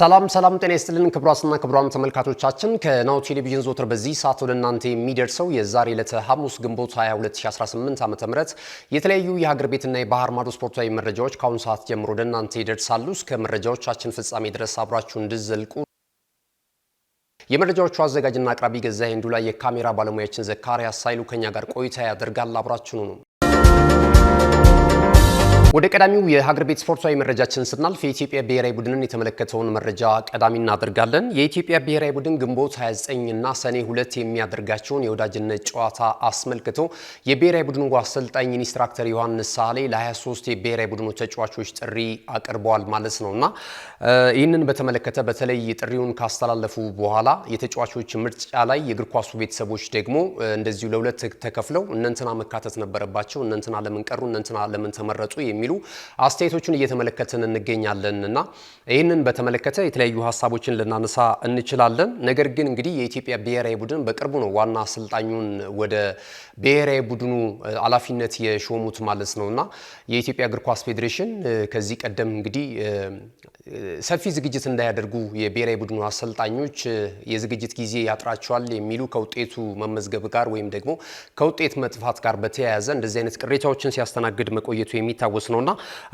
ሰላም ጤና ይስጥልን ክቡራትና ክቡራን ተመልካቾቻችን ከናሁ ቴሌቪዥን ዞትር በዚህ ሰዓት ወደ እናንተ የሚደርሰው የዛሬ ዕለተ ሐሙስ ግንቦት 22 2018 ዓ.ም የተለያዩ የሀገር ቤትና የባህር ማዶ ስፖርታዊ መረጃዎች ከአሁን ሰዓት ጀምሮ ወደ እናንተ ይደርሳሉ። እስከ መረጃዎቻችን ፍጻሜ ድረስ አብራችሁ እንድትዘልቁ የመረጃዎቹ አዘጋጅና አቅራቢ ገዛኸኝ ዱላ፣ የካሜራ ባለሙያችን ዘካሪያስ ሳይሉ ከኛ ጋር ቆይታ ያደርጋል። አብራችሁ ነው። ወደ ቀዳሚው የሀገር ቤት ስፖርታዊ መረጃችን ስናልፍ የኢትዮጵያ ብሔራዊ ቡድንን የተመለከተውን መረጃ ቀዳሚ እናደርጋለን። የኢትዮጵያ ብሔራዊ ቡድን ግንቦት 29 እና ሰኔ 2 የሚያደርጋቸውን የወዳጅነት ጨዋታ አስመልክቶ የብሔራዊ ቡድኑ አሰልጣኝ ኢንስትራክተር ዮሐንስ ሳህሌ ለ23 የብሔራዊ ቡድኑ ተጫዋቾች ጥሪ አቅርበዋል ማለት ነውና ይህንን በተመለከተ በተለይ ጥሪውን ካስተላለፉ በኋላ የተጫዋቾች ምርጫ ላይ የእግር ኳሱ ቤተሰቦች ደግሞ እንደዚሁ ለሁለት ተከፍለው እነንትና መካተት ነበረባቸው፣ እነንትና ለምን ቀሩ፣ እነንትና ለምን ተመረጡ የሚሉ አስተያየቶችን እየተመለከትን እንገኛለንና ይህንን በተመለከተ የተለያዩ ሀሳቦችን ልናነሳ እንችላለን። ነገር ግን እንግዲህ የኢትዮጵያ ብሔራዊ ቡድን በቅርቡ ነው ዋና አሰልጣኙን ወደ ብሔራዊ ቡድኑ ኃላፊነት የሾሙት ማለት ነውና የኢትዮጵያ እግር ኳስ ፌዴሬሽን ከዚህ ቀደም እንግዲህ ሰፊ ዝግጅት እንዳያደርጉ የብሔራዊ ቡድኑ አሰልጣኞች የዝግጅት ጊዜ ያጥራቸዋል የሚሉ ከውጤቱ መመዝገብ ጋር ወይም ደግሞ ከውጤት መጥፋት ጋር በተያያዘ እንደዚህ አይነት ቅሬታዎችን ሲያስተናግድ መቆየቱ የሚታወስ ነውና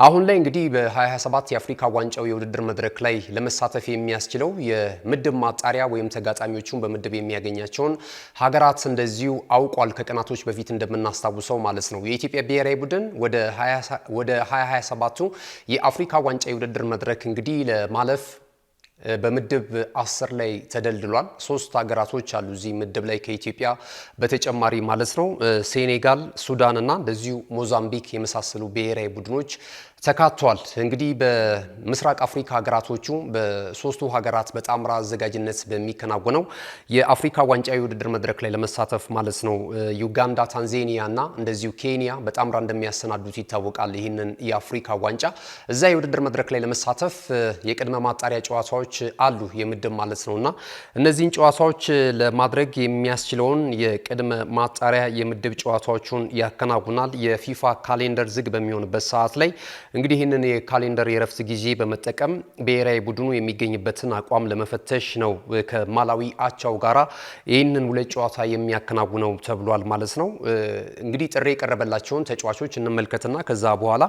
አሁን ላይ እንግዲህ በ2027 የአፍሪካ ዋንጫው የውድድር መድረክ ላይ ለመሳተፍ የሚያስችለው የምድብ ማጣሪያ ወይም ተጋጣሚዎቹን በምድብ የሚያገኛቸውን ሀገራት እንደዚሁ አውቋል። ከቀናቶች በፊት እንደምናስታውሰው ማለት ነው የኢትዮጵያ ብሔራዊ ቡድን ወደ 2027 የአፍሪካ ዋንጫ የውድድር መድረክ እንግዲህ ለማለፍ በምድብ 10 ላይ ተደልድሏል። 3 ሀገራቶች አሉ እዚህ ምድብ ላይ ከኢትዮጵያ በተጨማሪ ማለት ነው። ሴኔጋል፣ ሱዳን እና እንደዚሁ ሞዛምቢክ የመሳሰሉ ብሔራዊ ቡድኖች ተካቷል። እንግዲህ በምስራቅ አፍሪካ ሀገራቶቹ በሶስቱ ሀገራት በጣምራ አዘጋጅነት በሚከናወነው የአፍሪካ ዋንጫ የውድድር መድረክ ላይ ለመሳተፍ ማለት ነው ዩጋንዳ፣ ታንዛኒያ እና እንደዚሁ ኬንያ በጣምራ እንደሚያሰናዱት ይታወቃል። ይህንን የአፍሪካ ዋንጫ እዛ የውድድር መድረክ ላይ ለመሳተፍ የቅድመ ማጣሪያ ጨዋታዎች አሉ የምድብ ማለት ነውና እነዚህን ጨዋታዎች ለማድረግ የሚያስችለውን የቅድመ ማጣሪያ የምድብ ጨዋታዎቹን ያከናውናል። የፊፋ ካሌንደር ዝግ በሚሆንበት ሰዓት ላይ እንግዲህ ይህንን የካሌንደር የረፍት ጊዜ በመጠቀም ብሔራዊ ቡድኑ የሚገኝበትን አቋም ለመፈተሽ ነው ከማላዊ አቻው ጋራ ይህንን ሁለት ጨዋታ የሚያከናውነው ተብሏል ማለት ነው። እንግዲህ ጥሪ የቀረበላቸውን ተጫዋቾች እንመልከትና ከዛ በኋላ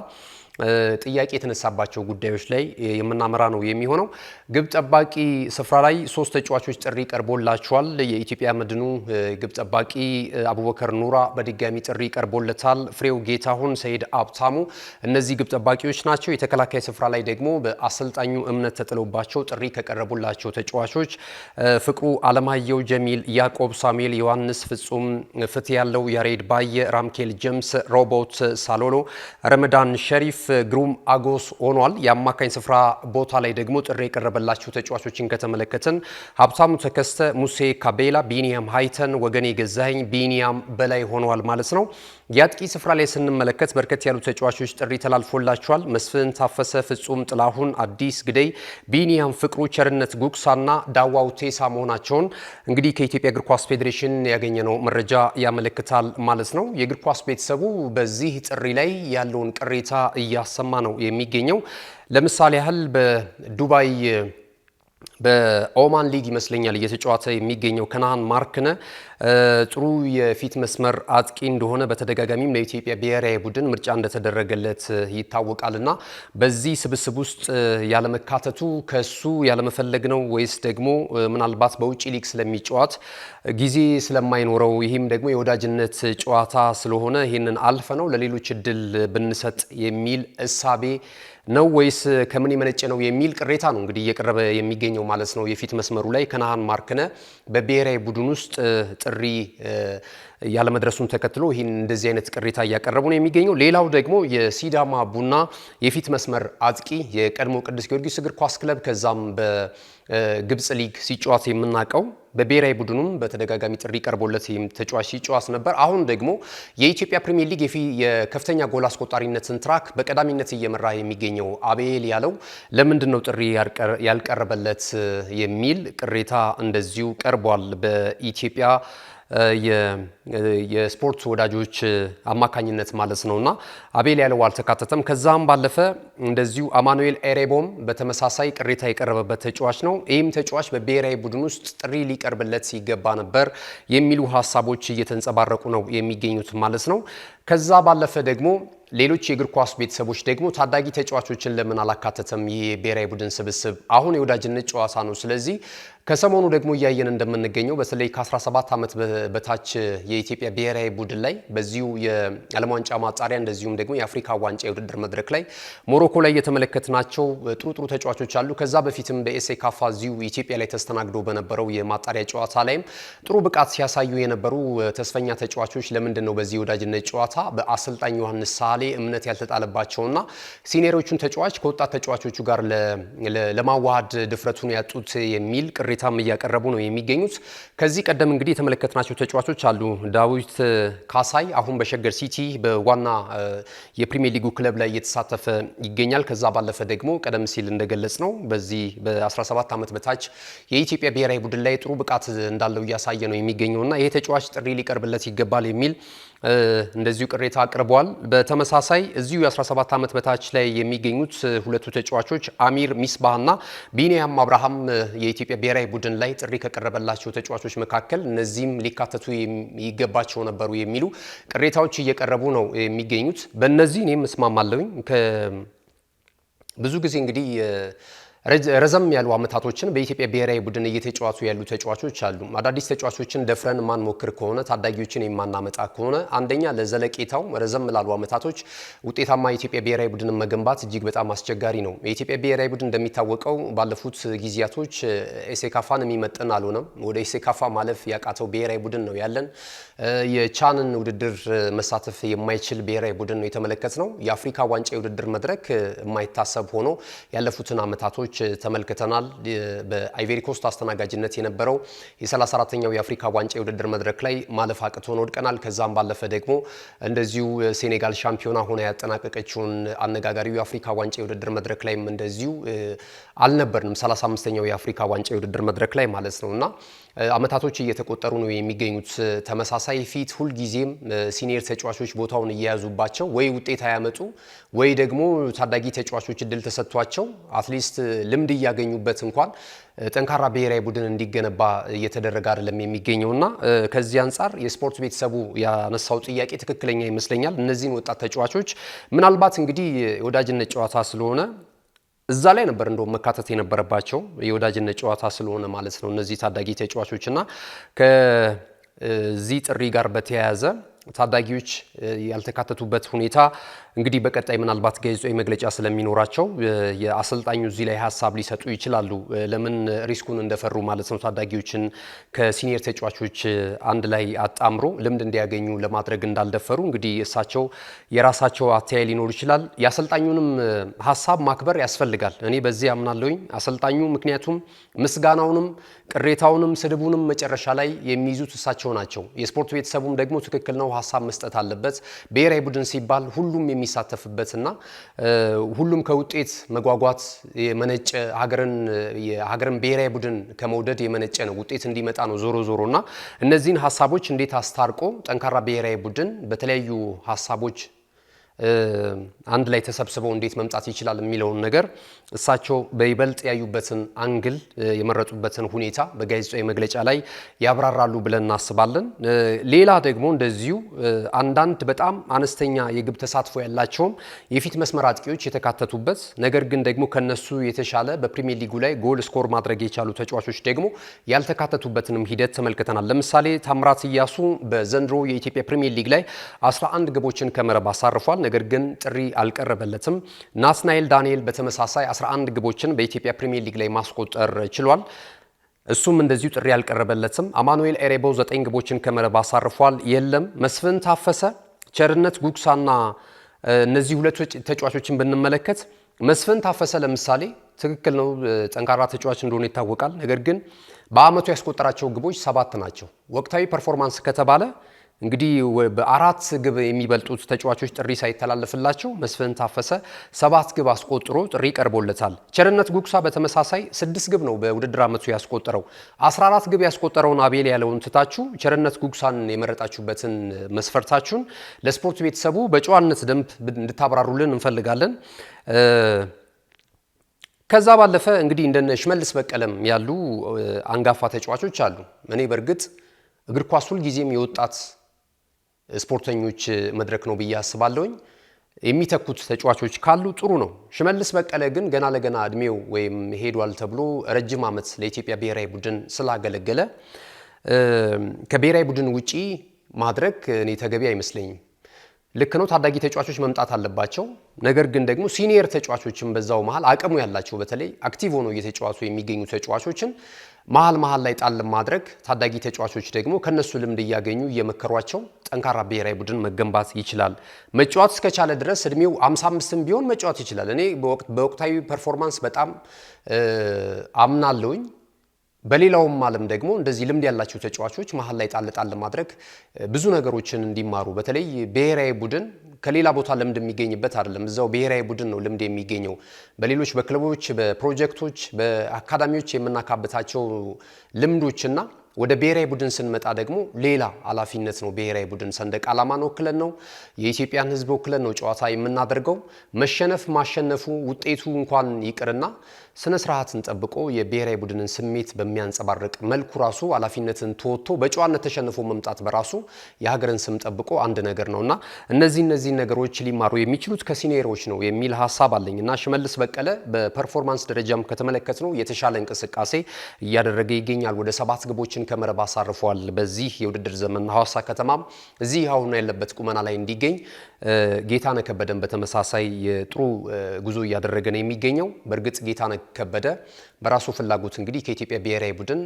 ጥያቄ የተነሳባቸው ጉዳዮች ላይ የምናመራ ነው የሚሆነው። ግብ ጠባቂ ስፍራ ላይ 3 ተጫዋቾች ጥሪ ቀርቦላቸዋል። የኢትዮጵያ መድኑ ግብ ጠባቂ አቡበከር ኑራ በድጋሚ ጥሪ ቀርቦለታል። ፍሬው ጌታሁን፣ ሰይድ አብታሙ እነዚህ ግብ ጠባቂዎች ናቸው። የተከላካይ ስፍራ ላይ ደግሞ በአሰልጣኙ እምነት ተጥሎባቸው ጥሪ ከቀረቡላቸው ተጫዋቾች ፍቅሩ አለማየሁ፣ ጀሚል ያዕቆብ፣ ሳሙኤል ዮሐንስ፣ ፍጹም ፍትህ ያለው፣ ያሬድ ባየ፣ ራምኬል ጀምስ፣ ሮቦት ሳሎሎ፣ ረመዳን ሸሪፍ፣ ግሩም አጎስ ሆኗል። የአማካኝ ስፍራ ቦታ ላይ ደግሞ ጥሪ የቀረበላቸው ተጫዋቾችን ከተመለከትን ሀብታሙ ተከስተ፣ ሙሴ ካቤላ፣ ቢኒያም ሃይተን፣ ወገኔ ገዛኸኝ፣ ቢኒያም በላይ ሆኗል ማለት ነው። የአጥቂ ስፍራ ላይ ስንመለከት በርከት ያሉ ተጫዋቾች ጥሪ ተላልፎላቸዋል። መስፍን ታፈሰ፣ ፍጹም ጥላሁን፣ አዲስ ግደይ፣ ቢኒያም ፍቅሩ፣ ቸርነት ጉክሳና ዳዋው ቴሳ መሆናቸውን እንግዲህ ከኢትዮጵያ እግር ኳስ ፌዴሬሽን ያገኘነው መረጃ ያመለክታል ማለት ነው። የእግር ኳስ ቤተሰቡ በዚህ ጥሪ ላይ ያለውን ቅሬታ እያሰማ ነው የሚገኘው። ለምሳሌ ያህል በዱባይ በኦማን ሊግ ይመስለኛል እየተጫወተ የሚገኘው ከነሃን ማርክነ ጥሩ የፊት መስመር አጥቂ እንደሆነ በተደጋጋሚም ለኢትዮጵያ ብሔራዊ ቡድን ምርጫ እንደተደረገለት ይታወቃልና በዚህ ስብስብ ውስጥ ያለመካተቱ ከሱ ያለመፈለግ ነው ወይስ ደግሞ ምናልባት በውጪ ሊግ ስለሚጫወት ጊዜ ስለማይኖረው ይህም ደግሞ የወዳጅነት ጨዋታ ስለሆነ ይህንን አልፈ ነው ለሌሎች እድል ብንሰጥ የሚል እሳቤ ነው ወይስ ከምን የመነጨ ነው የሚል ቅሬታ ነው እንግዲህ እየቀረበ የሚገኘው ማለት ነው። የፊት መስመሩ ላይ ከነሃን ማርክነ በብሔራዊ ቡድን ውስጥ ጥሪ ያለመድረሱን ተከትሎ ይህን እንደዚህ አይነት ቅሬታ እያቀረቡ ነው የሚገኘው። ሌላው ደግሞ የሲዳማ ቡና የፊት መስመር አጥቂ የቀድሞ ቅዱስ ጊዮርጊስ እግር ኳስ ክለብ ከዛም በግብጽ ሊግ ሲጫወት የምናውቀው በብሔራዊ ቡድኑም በተደጋጋሚ ጥሪ ቀርቦለት ተጫዋች ሲጫወት ነበር። አሁን ደግሞ የኢትዮጵያ ፕሪሚየር ሊግ የከፍተኛ ጎል አስቆጣሪነትን ትራክ በቀዳሚነት እየመራ የሚገኘው አቤል ያለው ለምንድን ነው ጥሪ ያልቀረበለት የሚል ቅሬታ እንደዚሁ ቀርቧል በኢትዮጵያ የስፖርት ወዳጆች አማካኝነት ማለት ነውና አቤል ያለው አልተካተተም። ከዛም ባለፈ እንደዚሁ አማኑኤል ኤሬቦም በተመሳሳይ ቅሬታ የቀረበበት ተጫዋች ነው። ይህም ተጫዋች በብሔራዊ ቡድን ውስጥ ጥሪ ሊቀርብለት ይገባ ነበር የሚሉ ሀሳቦች እየተንጸባረቁ ነው የሚገኙት ማለት ነው። ከዛ ባለፈ ደግሞ ሌሎች የእግር ኳስ ቤተሰቦች ደግሞ ታዳጊ ተጫዋቾችን ለምን አላካተተም? ይህ የብሔራዊ ቡድን ስብስብ አሁን የወዳጅነት ጨዋታ ነው። ስለዚህ ከሰሞኑ ደግሞ እያየን እንደምንገኘው በተለይ ከ17 ዓመት በታች የኢትዮጵያ ብሔራዊ ቡድን ላይ በዚሁ የዓለም ዋንጫ ማጣሪያ እንደዚሁም ደግሞ የአፍሪካ ዋንጫ የውድድር መድረክ ላይ ሞሮኮ ላይ የተመለከትናቸው ጥሩ ተጫዋቾች አሉ። ከዛ በፊትም በኤሴካፋ እዚሁ ኢትዮጵያ ላይ ተስተናግዶ በነበረው የማጣሪያ ጨዋታ ላይም ጥሩ ብቃት ሲያሳዩ የነበሩ ተስፈኛ ተጫዋቾች ለምንድን ነው በዚህ የወዳጅነት ጨዋታ በአሰልጣኝ ዮሐንስ ሳሌ እምነት ያልተጣለባቸውና ሲኒየሮቹን ተጫዋች ከወጣት ተጫዋቾቹ ጋር ለማዋሃድ ድፍረቱን ያጡት የሚል ቅሬታም እያቀረቡ ነው የሚገኙት። ከዚህ ቀደም እንግዲህ የተመለከትናቸው ተጫዋቾች አሉ። ዳዊት ካሳይ አሁን በሸገር ሲቲ በዋና የፕሪሚየር ሊጉ ክለብ ላይ እየተሳተፈ ይገኛል። ከዛ ባለፈ ደግሞ ቀደም ሲል እንደገለጽ ነው በዚህ በ17 ዓመት በታች የኢትዮጵያ ብሔራዊ ቡድን ላይ ጥሩ ብቃት እንዳለው እያሳየ ነው የሚገኘውና ይሄ ተጫዋች ጥሪ ሊቀርብለት ይገባል የሚል እንደዚሁ ቅሬታ አቅርበዋል። በተመሳሳይ እዚሁ የ17 ዓመት በታች ላይ የሚገኙት ሁለቱ ተጫዋቾች አሚር ሚስባህና ቢኒያም አብርሃም የኢትዮጵያ ብሔራዊ ቡድን ላይ ጥሪ ከቀረበላቸው ተጫዋቾች መካከል እነዚህም ሊካተቱ ይገባቸው ነበሩ የሚሉ ቅሬታዎች እየቀረቡ ነው የሚገኙት። በእነዚህ እኔም እስማማለሁኝ። ብዙ ጊዜ እንግዲህ ረዘም ያሉ አመታቶችን በኢትዮጵያ ብሔራዊ ቡድን እየተጫወቱ ያሉ ተጫዋቾች አሉ። አዳዲስ ተጫዋቾችን ደፍረን ማን ሞክር ከሆነ ታዳጊዎችን የማናመጣ ከሆነ አንደኛ ለዘለቄታው ረዘም ላሉ አመታቶች ውጤታማ የኢትዮጵያ ብሔራዊ ቡድንን መገንባት እጅግ በጣም አስቸጋሪ ነው። የኢትዮጵያ ብሔራዊ ቡድን እንደሚታወቀው ባለፉት ጊዜያቶች ኤሴካፋን የሚመጥን አልሆነም። ወደ ኤሴካፋ ማለፍ ያቃተው ብሔራዊ ቡድን ነው ያለን። የቻንን ውድድር መሳተፍ የማይችል ብሔራዊ ቡድን ነው የተመለከትነው። የአፍሪካ ዋንጫ የውድድር መድረክ የማይታሰብ ሆኖ ያለፉትን አመታቶች ተመልክተናል። በአይቬሪ ኮስት አስተናጋጅነት የነበረው የ34ኛው የአፍሪካ ዋንጫ የውድድር መድረክ ላይ ማለፍ አቅቶን ወድቀናል። ከዛም ባለፈ ደግሞ እንደዚሁ ሴኔጋል ሻምፒዮና ሆና ያጠናቀቀችውን አነጋጋሪው የአፍሪካ ዋንጫ የውድድር መድረክ ላይም እንደዚሁ አልነበርንም። 35ኛው የአፍሪካ ዋንጫ የውድድር መድረክ ላይ ማለት ነውና አመታቶች እየተቆጠሩ ነው የሚገኙት። ተመሳሳይ ፊት ሁልጊዜም ሲኒየር ተጫዋቾች ቦታውን እየያዙባቸው ወይ ውጤት አያመጡ ወይ ደግሞ ታዳጊ ተጫዋቾች እድል ተሰጥቷቸው አትሊስት ልምድ እያገኙበት እንኳን ጠንካራ ብሔራዊ ቡድን እንዲገነባ እየተደረገ አይደለም የሚገኘውና ከዚህ አንጻር የስፖርት ቤተሰቡ ያነሳው ጥያቄ ትክክለኛ ይመስለኛል። እነዚህን ወጣት ተጫዋቾች ምናልባት እንግዲህ የወዳጅነት ጨዋታ ስለሆነ እዛ ላይ ነበር እንደውም መካተት የነበረባቸው የወዳጅነት ጨዋታ ስለሆነ ማለት ነው። እነዚህ ታዳጊ ተጫዋቾችና ከዚህ ጥሪ ጋር በተያያዘ ታዳጊዎች ያልተካተቱበት ሁኔታ እንግዲህ በቀጣይ ምናልባት ጋዜጣዊ መግለጫ ስለሚኖራቸው የአሰልጣኙ እዚህ ላይ ሀሳብ ሊሰጡ ይችላሉ። ለምን ሪስኩን እንደፈሩ ማለት ነው። ታዳጊዎችን ከሲኒየር ተጫዋቾች አንድ ላይ አጣምሮ ልምድ እንዲያገኙ ለማድረግ እንዳልደፈሩ እንግዲህ እሳቸው የራሳቸው አተያይ ሊኖር ይችላል። የአሰልጣኙንም ሀሳብ ማክበር ያስፈልጋል። እኔ በዚህ አምናለሁኝ አሰልጣኙ ምክንያቱም ምስጋናውንም ቅሬታውንም ስድቡንም መጨረሻ ላይ የሚይዙት እሳቸው ናቸው። የስፖርት ቤተሰቡም ደግሞ ትክክል ነው ሀሳብ መስጠት አለበት። ብሔራዊ ቡድን ሲባል ሁሉም የሚሳተፍበትና ሁሉም ከውጤት መጓጓት የመነጨ የሀገርን ብሔራዊ ቡድን ከመውደድ የመነጨ ነው። ውጤት እንዲመጣ ነው ዞሮና እነዚህን ሀሳቦች እንዴት አስታርቆ ጠንካራ ብሔራዊ ቡድን በተለያዩ ሀሳቦች አንድ ላይ ተሰብስበው እንዴት መምጣት ይችላል የሚለውን ነገር እሳቸው በይበልጥ ያዩበትን አንግል የመረጡበትን ሁኔታ በጋዜጣዊ መግለጫ ላይ ያብራራሉ ብለን እናስባለን። ሌላ ደግሞ እንደዚሁ አንዳንድ በጣም አነስተኛ የግብ ተሳትፎ ያላቸውም የፊት መስመር አጥቂዎች የተካተቱበት ነገር ግን ደግሞ ከነሱ የተሻለ በፕሪሚየር ሊጉ ላይ ጎል ስኮር ማድረግ የቻሉ ተጫዋቾች ደግሞ ያልተካተቱበትንም ሂደት ተመልክተናል። ለምሳሌ ታምራት ኢያሱ በዘንድሮ የኢትዮጵያ ፕሪሚየር ሊግ ላይ 11 ግቦችን ከመረብ አሳርፏል። ነገር ግን ጥሪ አልቀረበለትም። ናትናኤል ዳንኤል በተመሳሳይ 11 ግቦችን በኢትዮጵያ ፕሪሚየር ሊግ ላይ ማስቆጠር ችሏል። እሱም እንደዚሁ ጥሪ አልቀረበለትም። አማኑኤል ኤሬቦ 9 ግቦችን ከመረብ አሳርፏል። የለም መስፍን ታፈሰ፣ ቸርነት ጉግሳና እነዚህ ሁለት ተጫዋቾችን ብንመለከት መስፍን ታፈሰ ለምሳሌ ትክክል ነው፣ ጠንካራ ተጫዋች እንደሆነ ይታወቃል። ነገር ግን በአመቱ ያስቆጠራቸው ግቦች 7 ናቸው። ወቅታዊ ፐርፎርማንስ ከተባለ እንግዲህ በአራት ግብ የሚበልጡት ተጫዋቾች ጥሪ ሳይተላለፍላቸው መስፍን ታፈሰ 7 ግብ አስቆጥሮ ጥሪ ቀርቦለታል። ቸርነት ጉግሳ በተመሳሳይ 6 ግብ ነው በውድድር ዓመቱ ያስቆጠረው። 14 ግብ ያስቆጠረውን አቤል ያለውን ትታችሁ ቸርነት ጉግሳን የመረጣችሁበትን መስፈርታችሁን ለስፖርት ቤተሰቡ በጨዋነት ደንብ እንድታብራሩልን እንፈልጋለን። ከዛ ባለፈ እንግዲህ እንደነ ሽመልስ በቀለም ያሉ አንጋፋ ተጫዋቾች አሉ። እኔ በእርግጥ እግር ኳስ ሁል ጊዜም የወጣት ስፖርተኞች መድረክ ነው ብዬ አስባለሁኝ። የሚተኩት ተጫዋቾች ካሉ ጥሩ ነው። ሽመልስ በቀለ ግን ገና ለገና እድሜው ወይም ሄዷል ተብሎ ረጅም ዓመት ለኢትዮጵያ ብሔራዊ ቡድን ስላገለገለ ከብሔራዊ ቡድን ውጪ ማድረግ እኔ ተገቢ አይመስለኝም። ልክ ነው፣ ታዳጊ ተጫዋቾች መምጣት አለባቸው። ነገር ግን ደግሞ ሲኒየር ተጫዋቾችን በዛው መሃል አቅሙ ያላቸው በተለይ አክቲቭ ሆነው እየተጫዋቹ የሚገኙ ተጫዋቾችን መሃል ላይ ጣል ማድረግ፣ ታዳጊ ተጫዋቾች ደግሞ ከነሱ ልምድ እያገኙ እየመከሯቸው ጠንካራ ብሔራዊ ቡድን መገንባት ይችላል። መጫወት እስከቻለ ድረስ እድሜው 55ም ቢሆን መጫወት ይችላል። እኔ በወቅታዊ ፐርፎርማንስ በጣም አምናለሁኝ። በሌላውም ዓለም ደግሞ እንደዚህ ልምድ ያላቸው ተጫዋቾች መሃል ላይ ጣል ማድረግ ብዙ ነገሮችን እንዲማሩ በተለይ ብሔራዊ ቡድን ከሌላ ቦታ ልምድ የሚገኝበት አይደለም። እዛው ብሔራዊ ቡድን ነው ልምድ የሚገኘው። በሌሎች በክለቦች፣ በፕሮጀክቶች፣ በአካዳሚዎች የምናካብታቸው ልምዶችና ወደ ብሔራዊ ቡድን ስንመጣ ደግሞ ሌላ ኃላፊነት ነው። ብሔራዊ ቡድን ሰንደቅ ዓላማን ወክለን ነው፣ የኢትዮጵያን ሕዝብ ወክለን ነው ጨዋታ የምናደርገው። መሸነፍ ማሸነፉ ውጤቱ እንኳን ይቅርና ስነ ስርዓትን ጠብቆ የብሔራዊ ቡድንን ስሜት በሚያንጸባርቅ መልኩ ራሱ ኃላፊነትን ተወጥቶ በጨዋነት ተሸንፎ መምጣት በራሱ የሀገርን ስም ጠብቆ አንድ ነገር ነውና እነዚህ ነገሮች ሊማሩ የሚችሉት ከሲኒየሮች ነው የሚል ሐሳብ አለኝና ሽመልስ በቀለ በፐርፎርማንስ ደረጃም ከተመለከትነው የተሻለ እንቅስቃሴ እያደረገ ይገኛል። ወደ 7 ግቦችን ከመረብ አሳርፏል። በዚህ የውድድር ዘመን ሐዋሳ ከተማም እዚህ አሁን ያለበት ቁመና ላይ እንዲገኝ ጌታነህ ከበደን በተመሳሳይ ጥሩ ጉዞ እያደረገ ነው የሚገኘው። በእርግጥ ጌታነህ ከበደ በራሱ ፍላጎት እንግዲህ ከኢትዮጵያ ብሔራዊ ቡድን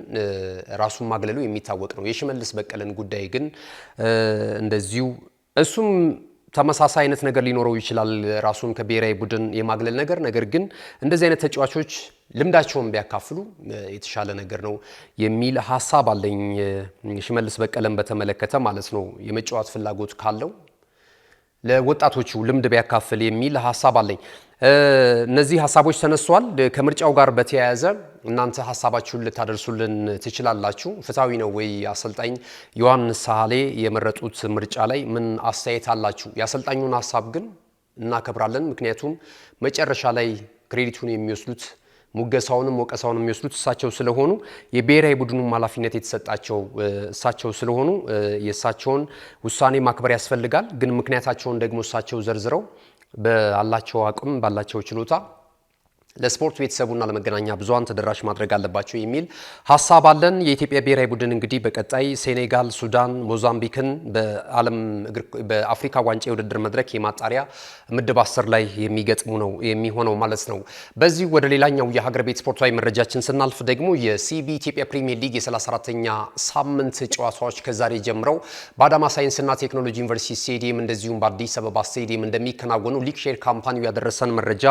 ራሱን ማግለሉ የሚታወቅ ነው። የሽመልስ በቀለን ጉዳይ ግን እንደዚሁ እሱም ተመሳሳይ አይነት ነገር ሊኖረው ይችላል፣ ራሱን ከብሔራዊ ቡድን የማግለል ነገር። ነገር ግን እንደዚህ አይነት ተጫዋቾች ልምዳቸውን ቢያካፍሉ የተሻለ ነገር ነው የሚል ሐሳብ አለኝ። ሽመልስ በቀለን በተመለከተ ማለት ነው የመጫወት ፍላጎት ካለው ለወጣቶቹ ልምድ ቢያካፍል የሚል ሐሳብ አለኝ። እነዚህ ሐሳቦች ተነስተዋል። ከምርጫው ጋር በተያያዘ እናንተ ሐሳባችሁን ልታደርሱልን ትችላላችሁ። ፍትሐዊ ነው ወይ አሰልጣኝ ዮሐንስ ሳህሌ የመረጡት ምርጫ ላይ ምን አስተያየት አላችሁ? የአሰልጣኙን ሐሳብ ግን እናከብራለን። ምክንያቱም መጨረሻ ላይ ክሬዲቱን የሚወስዱት ሙገሳውንም ወቀሳውንም የሚወስዱት እሳቸው ስለሆኑ የብሔራዊ ቡድኑም ኃላፊነት የተሰጣቸው እሳቸው ስለሆኑ የእሳቸውን ውሳኔ ማክበር ያስፈልጋል። ግን ምክንያታቸውን ደግሞ እሳቸው ዘርዝረው ባላቸው አቅም ባላቸው ችሎታ ለስፖርት ቤተሰቡና ለመገናኛ ብዙሃን ተደራሽ ማድረግ አለባቸው የሚል ሐሳብ አለን። የኢትዮጵያ ብሔራዊ ቡድን እንግዲህ በቀጣይ ሴኔጋል፣ ሱዳን፣ ሞዛምቢክን በአፍሪካ ዋንጫ የውድድር መድረክ የማጣሪያ ምድብ 10 ላይ የሚገጥሙ ነው የሚሆነው ማለት ነው። በዚህ ወደ ሌላኛው የሀገር ቤት ስፖርታዊ መረጃችን ስናልፍ ደግሞ የሲቢ ኢትዮጵያ ፕሪሚየር ሊግ የ34ኛ ሳምንት ጨዋታዎች ከዛሬ ጀምረው በአዳማ ሳይንስና ቴክኖሎጂ ዩኒቨርሲቲ ስቴዲየም እንደዚሁም በአዲስ አበባ ስቴዲየም እንደሚከናወኑ ሊግ ሼር ካምፓኒው ያደረሰን መረጃ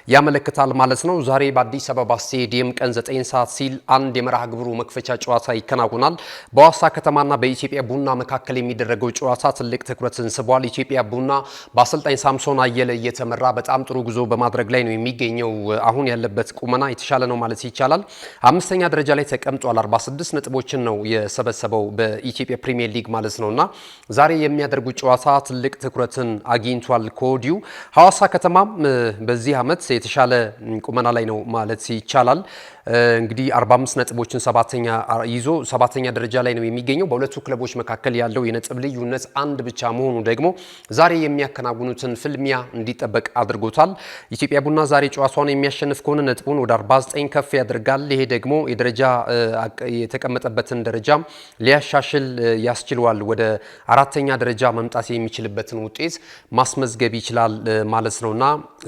ያመለክታል ማለት ነው። ዛሬ በአዲስ አበባ ስቴዲየም ቀን 9 ሰዓት ሲል አንድ የመርሃ ግብሩ መክፈቻ ጨዋታ ይከናወናል። በሐዋሳ ከተማና በኢትዮጵያ ቡና መካከል የሚደረገው ጨዋታ ትልቅ ትኩረትን ስቧል። ኢትዮጵያ ቡና በአሰልጣኝ ሳምሶን አየለ እየተመራ በጣም ጥሩ ጉዞ በማድረግ ላይ ነው የሚገኘው። አሁን ያለበት ቁመና የተሻለ ነው ማለት ይቻላል። 5ኛ ደረጃ ላይ ተቀምጧል። 46 ነጥቦችን ነው የሰበሰበው በኢትዮጵያ ፕሪሚየር ሊግ ማለት ነውና ዛሬ የሚያደርጉት ጨዋታ ትልቅ ትኩረትን አግኝቷል ከወዲሁ። ሐዋሳ ከተማም በዚህ ዓመት የተሻለ ቁመና ላይ ነው ማለት ይቻላል። እንግዲህ 45 ነጥቦችን ይዞ 7ኛ ደረጃ ላይ ነው የሚገኘው። በሁለቱ ክለቦች መካከል ያለው የነጥብ ልዩነት አንድ ብቻ መሆኑ ደግሞ ዛሬ የሚያከናውኑትን ፍልሚያ እንዲጠበቅ አድርጎታል። ኢትዮጵያ ቡና ዛሬ ጨዋታውን የሚያሸንፍ ከሆነ ነጥቡን ወደ 49 ከፍ ያደርጋል። ይሄ ደግሞ የደረጃ የተቀመጠበትን ደረጃ ሊያሻሽል ያስችለዋል። ወደ 4ኛ ደረጃ መምጣት የሚችልበትን ውጤት ማስመዝገብ ይችላል ማለት ነውና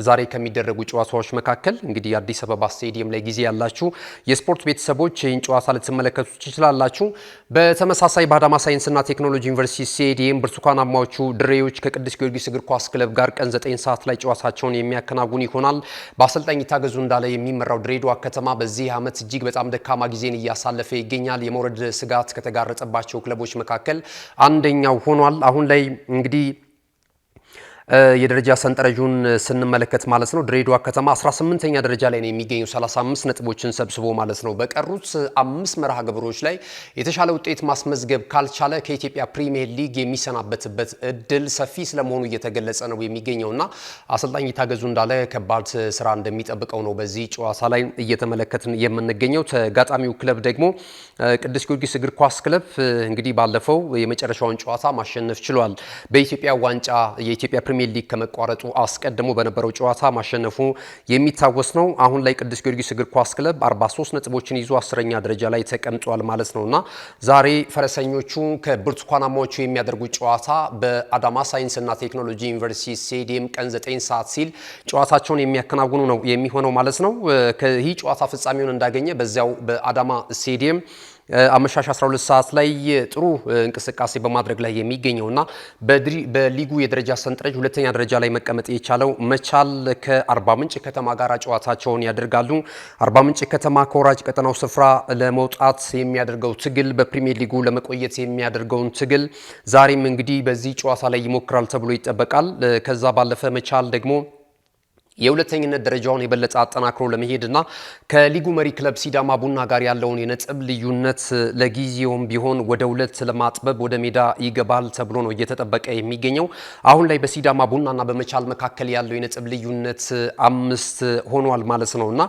ዛሬ ከሚደረጉ ጨዋታዎች መካከል እንግዲህ አዲስ አበባ ስቴዲየም ላይ ጊዜ ያላችሁ የስፖርት ቤተሰቦች ይህን ጨዋታ ልትመለከቱ ትችላላችሁ። በተመሳሳይ በአዳማ ሳይንስና ቴክኖሎጂ ዩኒቨርሲቲ ስቴዲየም ብርቱካናማዎቹ ድሬዎች ከቅዱስ ጊዮርጊስ እግር ኳስ ክለብ ጋር ቀን 9 ሰዓት ላይ ጨዋታቸውን የሚያከናውኑ ይሆናል። በአሰልጣኝ ይታገዙ እንዳለ የሚመራው ድሬዳዋ ከተማ በዚህ ዓመት እጅግ በጣም ደካማ ጊዜን እያሳለፈ ይገኛል። የመውረድ ስጋት ከተጋረጠባቸው ክለቦች መካከል አንደኛው ሆኗል። አሁን ላይ እንግዲህ የደረጃ ሰንጠረዡን ስንመለከት ማለት ነው ድሬዳዋ ከተማ 18ኛ ደረጃ ላይ ነው የሚገኘው 35 ነጥቦችን ሰብስቦ ማለት ነው። በቀሩት 5 መርሃ ግብሮች ላይ የተሻለ ውጤት ማስመዝገብ ካልቻለ ከኢትዮጵያ ፕሪሚየር ሊግ የሚሰናበትበት እድል ሰፊ ስለመሆኑ እየተገለጸ ነው የሚገኘውና አሰልጣኝ ይታገዙ እንዳለ ከባድ ስራ እንደሚጠብቀው ነው በዚህ ጨዋታ ላይ እየተመለከትን የምንገኘው። ተጋጣሚው ክለብ ደግሞ ቅዱስ ጊዮርጊስ እግር ኳስ ክለብ እንግዲህ ባለፈው የመጨረሻውን ጨዋታ ማሸነፍ ችሏል። በኢትዮጵያ ዋንጫ የኢትዮጵያ ፕሪሚየር ሊግ ከመቋረጡ አስቀድሞ በነበረው ጨዋታ ማሸነፉ የሚታወስ ነው። አሁን ላይ ቅዱስ ጊዮርጊስ እግር ኳስ ክለብ 43 ነጥቦችን ይዞ 10ኛ ደረጃ ላይ ተቀምጧል ማለት ነውና ዛሬ ፈረሰኞቹ ከብርቱካናማዎቹ የሚያደርጉት ጨዋታ በአዳማ ሳይንስና ቴክኖሎጂ ዩኒቨርሲቲ ስቴዲየም ቀን 9 ሰዓት ሲል ጨዋታቸውን የሚያከናውኑ ነው የሚሆነው ማለት ነው። ከዚህ ጨዋታ ፍጻሜውን እንዳገኘ በዚያው በአዳማ ስቴዲየም አመሻሽ 12 ሰዓት ላይ ጥሩ እንቅስቃሴ በማድረግ ላይ የሚገኘውና በሊጉ የደረጃ ሰንጠረዥ ሁለተኛ ደረጃ ላይ መቀመጥ የቻለው መቻል ከአርባ ምንጭ ከተማ ጋር ጨዋታቸውን ያደርጋሉ። አርባ ምንጭ ከተማ ከወራጅ ቀጠናው ስፍራ ለመውጣት የሚያደርገው ትግል በፕሪሚየር ሊጉ ለመቆየት የሚያደርገውን ትግል ዛሬም እንግዲህ በዚህ ጨዋታ ላይ ይሞክራል ተብሎ ይጠበቃል። ከዛ ባለፈ መቻል ደግሞ የሁለተኝነት ደረጃውን የበለጠ አጠናክሮ ለመሄድና ከሊጉ መሪ ክለብ ሲዳማ ቡና ጋር ያለውን የነጥብ ልዩነት ለጊዜውም ቢሆን ወደ 2 ለማጥበብ ወደ ሜዳ ይገባል ተብሎ ነው እየተጠበቀ የሚገኘው። አሁን ላይ በሲዳማ ቡናና በመቻል መካከል ያለው የነጥብ ልዩነት 5 ሆኗል ማለት ነውና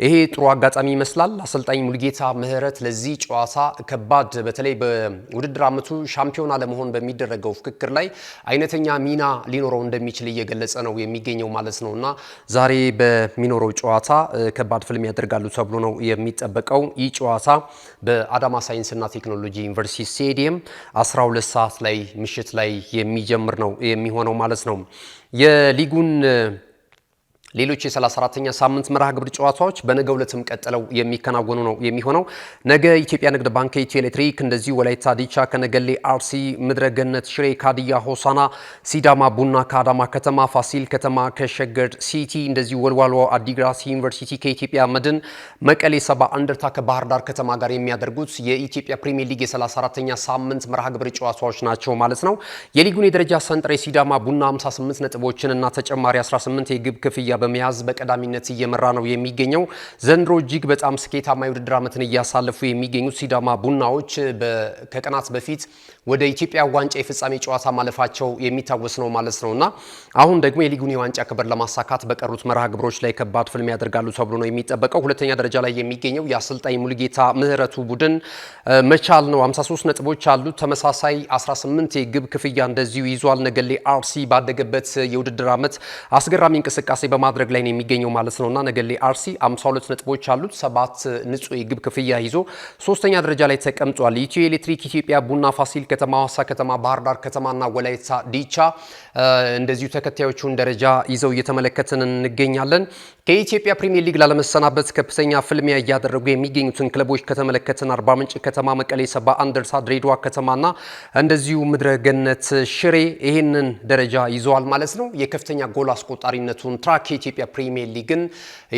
ይሄ ጥሩ አጋጣሚ ይመስላል። አሰልጣኝ ሙሉጌታ ምህረት ለዚህ ጨዋታ ከባድ በተለይ በውድድር ዓመቱ ሻምፒዮና ለመሆን በሚደረገው ፍክክር ላይ አይነተኛ ሚና ሊኖረው እንደሚችል እየገለጸ ነው የሚገኘው ማለት ነውና ዛሬ በሚኖረው ጨዋታ ከባድ ፍልም ያደርጋሉ ተብሎ ነው የሚጠበቀው። ይህ ጨዋታ በአዳማ ሳይንስና ቴክኖሎጂ ዩኒቨርሲቲ ስቴዲየም 12 ሰዓት ላይ ምሽት ላይ የሚጀምር ነው የሚሆነው ማለት ነው። የሊጉን ሌሎች የ34ኛ ሳምንት መርሃ ግብር ጨዋታዎች በነገው ዕለትም ቀጥለው የሚከናወኑ ነው የሚሆነው። ነገ ኢትዮጵያ ንግድ ባንክ ከኢትዮ ኤሌክትሪክ፣ እንደዚሁ ወላይታ ዲቻ ከነገሌ አርሲ፣ ምድረገነት ሽሬ ከሀዲያ ሆሳና፣ ሲዳማ ቡና ከአዳማ ከተማ፣ ፋሲል ከተማ ከሸገር ሲቲ፣ እንደዚሁ ወልዋሎ አዲግራት ዩኒቨርሲቲ ከኢትዮጵያ መድን፣ መቀሌ ሰባ እንደርታ ከባህር ዳር ከተማ ጋር የሚያደርጉት የኢትዮጵያ ፕሪሚየር ሊግ የ34ኛ ሳምንት መርሃ ግብር ጨዋታዎች ናቸው ማለት ነው። የሊጉን የደረጃ ሰንጠረዥ ሲዳማ ቡና 58 ነጥቦችን እና ተጨማሪ 18 የግብ ክፍያ በመያዝ በቀዳሚነት እየመራ ነው የሚገኘው። ዘንድሮ እጅግ በጣም ስኬታማ የውድድር ዓመትን እያሳለፉ የሚገኙት ሲዳማ ቡናዎች ከቀናት በፊት ወደ ኢትዮጵያ ዋንጫ የፍጻሜ ጨዋታ ማለፋቸው የሚታወስ ነው ማለት ነውና አሁን ደግሞ የሊጉን የዋንጫ ክብር ለማሳካት በቀሩት መርሃ ግብሮች ላይ ከባድ ፍልሚያ ያደርጋሉ ተብሎ ነው የሚጠበቀው። ሁለተኛ ደረጃ ላይ የሚገኘው የአሰልጣኝ ሙሉጌታ ምህረቱ ቡድን መቻል ነው። 53 ነጥቦች አሉት። ተመሳሳይ 18 የግብ ክፍያ እንደዚሁ ይዟል። ነገሌ አርሲ ባደገበት የውድድር ዓመት አስገራሚ እንቅስቃሴ በማድረግ ላይ ነው የሚገኘው ማለት ነውና ነገሌ አርሲ 52 ነጥቦች አሉት። 7 ንጹህ የግብ ክፍያ ይዞ ሶስተኛ ደረጃ ላይ ተቀምጧል። ኢትዮ ኤሌክትሪክ፣ ኢትዮጵያ ቡና፣ ፋሲል ከተማ፣ ሐዋሳ ከተማ፣ ባህር ዳር ከተማና ወላይታ ዲቻ እንደዚሁ ተከታዮቹን ደረጃ ይዘው እየተመለከትን እንገኛለን። ከኢትዮጵያ ፕሪሚየር ሊግ ላለመሰናበት ከፍተኛ ፍልሚያ እያደረጉ የሚገኙትን ክለቦች ከተመለከትን አርባ ምንጭ ከተማ፣ መቀሌ ሰባ እንደርታ፣ ድሬዳዋ ከተማና እንደዚሁ ምድረ ገነት ሽሬ ይህንን ደረጃ ይዘዋል ማለት ነው። የከፍተኛ ጎል አስቆጣሪነቱን ትራክ የኢትዮጵያ ፕሪሚየር ሊግን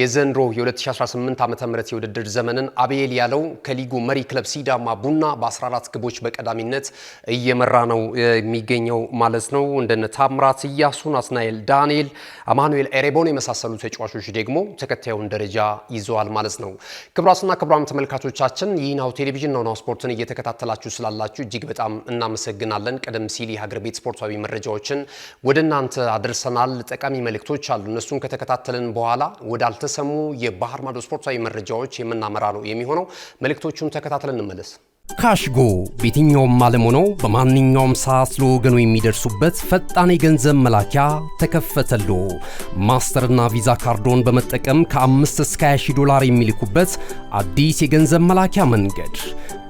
የዘንድሮ የ2018 ዓ.ም የውድድር ዘመንን አቤል ያለው ከሊጉ መሪ ክለብ ሲዳማ ቡና በ14 ግቦች በቀዳሚነት እየመራ ነው የሚገኘው ማለት ነው። እንደነ ታምራት ኢያሱ፣ ናትናኤል ዳንኤል፣ አማኑኤል ኤሬቦን የመሳሰሉ ተጫዋቾች ደግሞ ተከታዩን ደረጃ ይዘዋል ማለት ነው። ክቡራትና ክቡራን ተመልካቾቻችን ይህ ናሁ ቴሌቪዥን ነው። ናሁ ስፖርትን እየተከታተላችሁ ስላላችሁ እጅግ በጣም እናመሰግናለን። ቀደም ሲል የሀገር ቤት ስፖርታዊ መረጃዎችን ወደ እናንተ አድርሰናል። ጠቃሚ መልእክቶች አሉ። እነሱን ከተከታተልን በኋላ ወዳልተሰሙ የባህር ማዶ ስፖርታዊ መረጃዎች የምናመራ ነው የሚሆነው። መልእክቶቹን ተከታተልን እንመለስ። ካሽጎ በየትኛውም ዓለም ሆነው በማንኛውም ሰዓት ለወገኑ የሚደርሱበት ፈጣን የገንዘብ መላኪያ ተከፈተሎ። ማስተርና ቪዛ ካርዶን በመጠቀም ከ5 እስከ $20,000 የሚልኩበት አዲስ የገንዘብ መላኪያ መንገድ።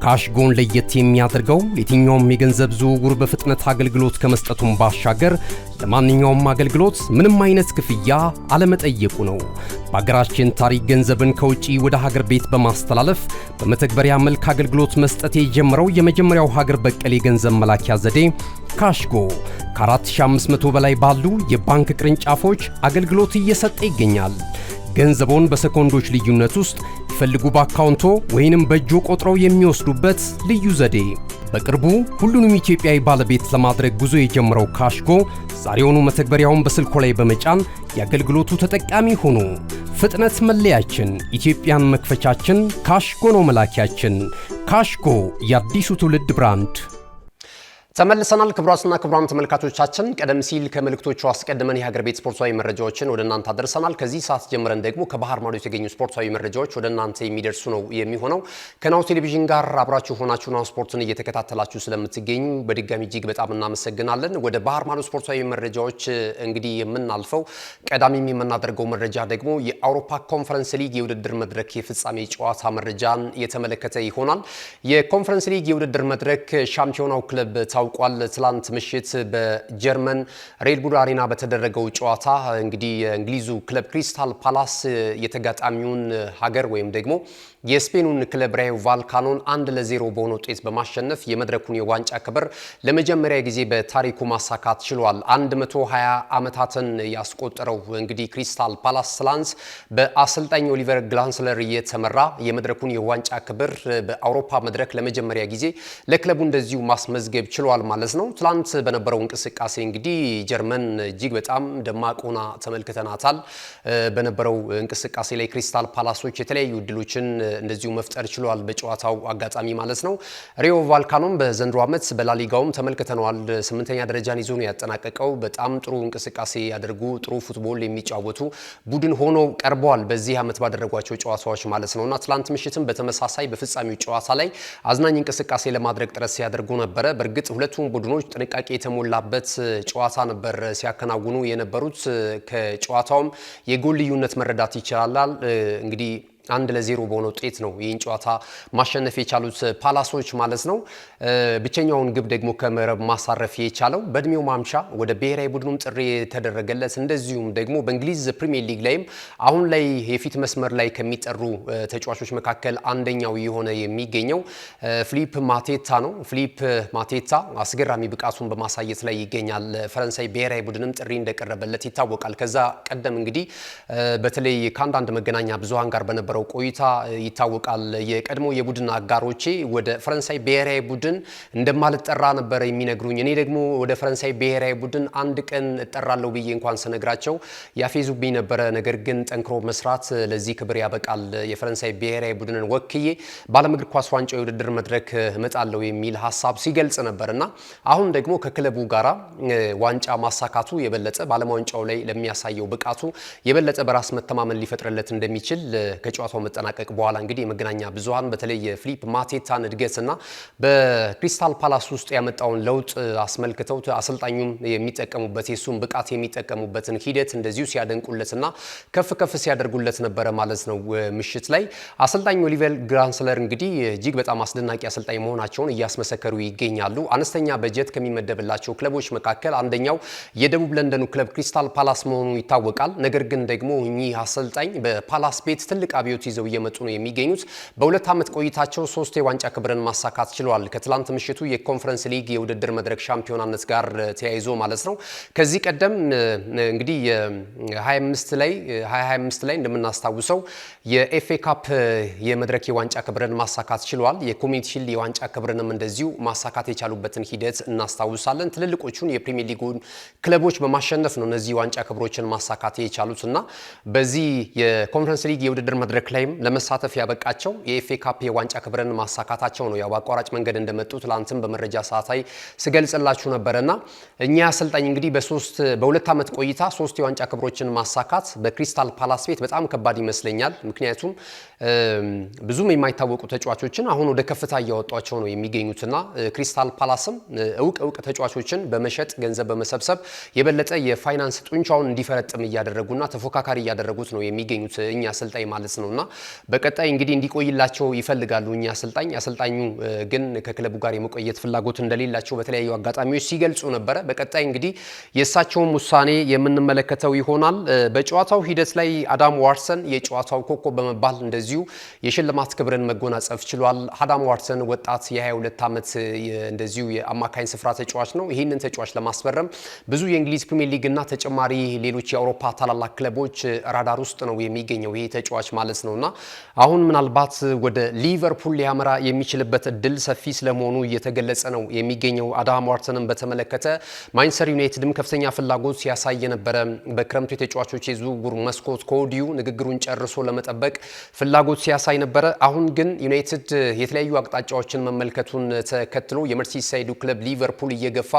ካሽጎን ለየት የሚያደርገው የትኛውም የገንዘብ ዝውውር በፍጥነት አገልግሎት ከመስጠቱም ባሻገር ለማንኛውም አገልግሎት ምንም አይነት ክፍያ አለመጠየቁ ነው። በአገራችን ታሪክ ገንዘብን ከውጪ ወደ ሀገር ቤት በማስተላለፍ በመተግበሪያ መልክ አገልግሎት መስጠት የጀመረው የመጀመሪያው ሀገር በቀል የገንዘብ መላኪያ ዘዴ ካሽጎ ከ4500 በላይ ባሉ የባንክ ቅርንጫፎች አገልግሎት እየሰጠ ይገኛል። ገንዘቦን በሰኮንዶች ልዩነት ውስጥ ይፈልጉ በአካውንቶ ወይንም በእጆ ቆጥረው የሚወስዱበት ልዩ ዘዴ። በቅርቡ ሁሉንም ኢትዮጵያዊ ባለቤት ለማድረግ ጉዞ የጀመረው ካሽጎ ዛሬውኑ መተግበሪያውን በስልኮ ላይ በመጫን የአገልግሎቱ ተጠቃሚ ሆኑ። ፍጥነት መለያችን፣ ኢትዮጵያን መክፈቻችን፣ ካሽጎ ነው መላኪያችን። ካሽጎ የአዲሱ ትውልድ ብራንድ። ተመልሰናል። ክቡራትና ክቡራን ተመልካቾቻችን ቀደም ሲል ከመልእክቶቹ አስቀድመን የሀገር ቤት ስፖርታዊ መረጃዎችን ወደ እናንተ አደረሰናል። ከዚህ ሰዓት ጀምረን ደግሞ ከባህር ማዶ የተገኙ ስፖርታዊ መረጃዎች ወደ እናንተ የሚደርሱ ነው የሚሆነው። ከናሁ ቴሌቪዥን ጋር አብራችሁ ሆናችሁ ናሁ ስፖርትን እየተከታተላችሁ ስለምትገኙ በድጋሚ እጅግ በጣም እናመሰግናለን። ወደ ባህር ማዶ ስፖርታዊ መረጃዎች እንግዲህ የምናልፈው ቀዳሚ የምናደርገው መረጃ ደግሞ የአውሮፓ ኮንፈረንስ ሊግ የውድድር መድረክ የፍጻሜ ጨዋታ መረጃን የተመለከተ ይሆናል። የኮንፈረንስ ሊግ የውድድር መድረክ ሻምፒዮናው ክለብ ታውቋል። ትላንት ምሽት በጀርመን ሬድ ቡል አሬና በተደረገው ጨዋታ እንግዲህ የእንግሊዙ ክለብ ክሪስታል ፓላስ የተጋጣሚውን ሀገር ወይም ደግሞ የስፔኑን ክለብ ራዮ ቫልካኖን 1-0 በሆነ ውጤት በማሸነፍ የመድረኩን የዋንጫ ክብር ለመጀመሪያ ጊዜ በታሪኩ ማሳካት ችሏል። 120 ዓመታትን ያስቆጠረው እንግዲህ ክሪስታል ፓላስ ትላንት በአሰልጣኝ ኦሊቨር ግላንስለር እየተመራ የመድረኩን የዋንጫ ክብር በአውሮፓ መድረክ ለመጀመሪያ ጊዜ ለክለቡ እንደዚሁ ማስመዝገብ ችሏል ማለት ነው። ትላንት በነበረው እንቅስቃሴ እንግዲህ ጀርመን እጅግ በጣም ደማቅ ሆና ተመልክተናታል። በነበረው እንቅስቃሴ ላይ ክሪስታል ፓላሶች የተለያዩ እድሎችን እንደዚሁ መፍጠር ችሏል በጨዋታው አጋጣሚ ማለት ነው። ራዮ ቫልካኖም በዘንድሮ ዓመት በላሊጋውም ተመልክተነዋል። 8ኛ ደረጃን ይዞ ነው ያጠናቀቀው። በጣም ጥሩ እንቅስቃሴ ያደርጉ ጥሩ ፉትቦል የሚጫወቱ ቡድን ሆኖ ቀርበዋል በዚህ ዓመት ባደረጓቸው ጨዋታዎች ማለት ነውና ትላንት ምሽትም በተመሳሳይ በፍጻሜው ጨዋታ ላይ አዝናኝ እንቅስቃሴ ለማድረግ ጥረት ሲያደርጉ ነበረ። በእርግጥ ሁለቱም ቡድኖች ጥንቃቄ የተሞላበት ጨዋታ ነበር ሲያከናውኑ የነበሩት። ከጨዋታውም የጎል ልዩነት መረዳት ይቻላል። እንግዲህ 1-0 በሆነ ውጤት ነው ይህን ጨዋታ ማሸነፍ የቻሉት ፓላሶች ማለት ነው። ብቸኛውን ግብ ደግሞ ከመረብ ማሳረፍ የቻለው በእድሜው ማምሻ ወደ ብሔራዊ ቡድኑም ጥሪ የተደረገለት እንደዚሁም ደግሞ በእንግሊዝ ፕሪሚየር ሊግ ላይም አሁን ላይ የፊት መስመር ላይ ከሚጠሩ ተጫዋቾች መካከል አንደኛው የሆነ የሚገኘው ፊሊፕ ማቴታ ነው። ፊሊፕ ማቴታ አስገራሚ ብቃቱን በማሳየት ላይ ይገኛል። ፈረንሳይ ብሔራዊ ቡድንም ጥሪ እንደቀረበለት ይታወቃል። ከዛ ቀደም እንግዲህ በተለይ ከአንዳንድ መገናኛ ብዙሃን ጋር በነበረው ቆይታ ይታወቃል። የቀድሞ የቡድን አጋሮቼ ወደ ፈረንሳይ ብሔራዊ ቡድን እንደማልጠራ ነበር የሚነግሩኝ። እኔ ደግሞ ወደ ፈረንሳይ ብሔራዊ ቡድን አንድ ቀን እጠራለሁ ብዬ እንኳን ስነግራቸው ያፌዙብኝ ነበረ። ነገር ግን ጠንክሮ መስራት ለዚህ ክብር ያበቃል። የፈረንሳይ ብሔራዊ ቡድንን ወክዬ በዓለም እግር ኳስ ዋንጫ የውድድር መድረክ እመጣለሁ የሚል ሀሳብ ሲገልጽ ነበርና አሁን ደግሞ ከክለቡ ጋራ ዋንጫ ማሳካቱ የበለጠ በዓለም ዋንጫው ላይ ለሚያሳየው ብቃቱ የበለጠ በራስ መተማመን ሊፈጥርለት እንደሚችል ከጨዋታው መጠናቀቅ በኋላ እንግዲህ የመገናኛ ብዙሃን በተለይ የፊሊፕ ማቴታን እድገትና በክሪስታል ፓላስ ውስጥ ያመጣውን ለውጥ አስመልክተው አሰልጣኙም የሚጠቀሙበት የሱን ብቃት የሚጠቀሙበትን ሂደት እንደዚሁ ሲያደንቁለትና ከፍ ሲያደርጉለት ነበረ ማለት ነው። ምሽት ላይ አሰልጣኝ ኦሊቨር ግላንስለር እንግዲህ እጅግ በጣም አስደናቂ አሰልጣኝ መሆናቸውን እያስመሰከሩ ይገኛሉ። አነስተኛ በጀት ከሚመደብላቸው ክለቦች መካከል አንደኛው የደቡብ ለንደኑ ክለብ ክሪስታል ፓላስ መሆኑ ይታወቃል። ነገር ግን ደግሞ እኚህ አሰልጣኝ በፓላስ ቤት ትልቅ አብዮት ይዘው እየመጡ ነው የሚገኙት። በሁለት ዓመት ቆይታቸው 3 የዋንጫ ክብርን ማሳካት ችለዋል። ከትላንት ምሽቱ የኮንፈረንስ ሊግ የውድድር መድረክ ሻምፒዮናነት ጋር ተያይዞ ማለት ነው። ከዚህ ቀደም እንግዲህ የ2025 ላይ እንደምናስታውሰው የኤፍኤ ካፕ የመድረክ የዋንጫ ክብርን ማሳካት ችለዋል። የኮሚኒቲ ሺልድ የዋንጫ ክብርንም እንደዚሁ ማሳካት የቻሉበትን ሂደት እናስታውሳለን። ትልልቆቹን የፕሪሚየር ሊጉን ክለቦች በማሸነፍ ነው እነዚህ ዋንጫ ክብሮችን ማሳካት የቻሉትና በዚህ የኮንፈረንስ ሊግ የውድድር መድረክ ላይም ለመሳተፍ ያበቃቸው የኤፍኤ ካፕ የዋንጫ ክብርን ማሳካታቸው ነው። ያው በአቋራጭ መንገድ እንደመጡ ትላንትም በመረጃ ሰዓታይ ስገልጽላችሁ ነበርና እኛ አሰልጣኝ እንግዲህ በሁለት ዓመት ቆይታ 3 የዋንጫ ክብሮችን ማሳካት በክሪስታል ፓላስ ቤት በጣም ከባድ ይመስለኛል። ምክንያቱም ብዙም የማይታወቁ ተጫዋቾችን አሁን ወደ ከፍታ እያወጧቸው ነው የሚገኙትና ክሪስታል ፓላስም እውቅ ተጫዋቾችን በመሸጥ ገንዘብ በመሰብሰብ የበለጠ የፋይናንስ ጡንቻውን እንዲፈረጥም እያደረጉና ተፎካካሪ እያደረጉት ነው የሚገኙት እኛ አሰልጣኝ ማለት ነው። ነውና በቀጣይ እንግዲህ እንዲቆይላቸው ይፈልጋሉ እኛ አሰልጣኙ ግን ከክለቡ ጋር የመቆየት ፍላጎት እንደሌላቸው በተለያዩ አጋጣሚዎች ሲገልጹ ነበር። በቀጣይ እንግዲህ የእሳቸውን ውሳኔ የምንመለከተው ይሆናል። በጨዋታው ሂደት ላይ አዳም ዋትሰን የጨዋታው ኮከብ በመባል እንደዚሁ የሽልማት ክብርን መጎናጸፍ ችሏል። አዳም ዋትሰን ወጣት የ22 ዓመት እንደዚሁ የአማካኝ ስፍራ ተጫዋች ነው። ይህንን ተጫዋች ለማስፈረም ብዙ የእንግሊዝ ፕሪሚየር ሊግ እና ተጨማሪ ሌሎች የአውሮፓ ታላላቅ ክለቦች ራዳር ውስጥ ነው የሚገኘው ይሄ ተጫዋች ማለት ነውና አሁን ምናልባት ወደ ሊቨርፑል ሊያመራ የሚችልበት እድል ሰፊ ስለመሆኑ እየተገለጸ ነው የሚገኘው። አዳም ዋትሰንን በተመለከተ ማንቸስተር ዩናይትድም ከፍተኛ ፍላጎት ሲያሳይ የነበረ በክረምቱ የተጫዋቾች የዝውውር መስኮት ከወዲሁ ንግግሩን ጨርሶ ለመጠበቅ ፍላጎት ሲያሳይ ነበረ። አሁን ግን ዩናይትድ የተለያዩ አቅጣጫዎችን መመልከቱን ተከትሎ የመርሲሳይዱ ክለብ ሊቨርፑል እየገፋ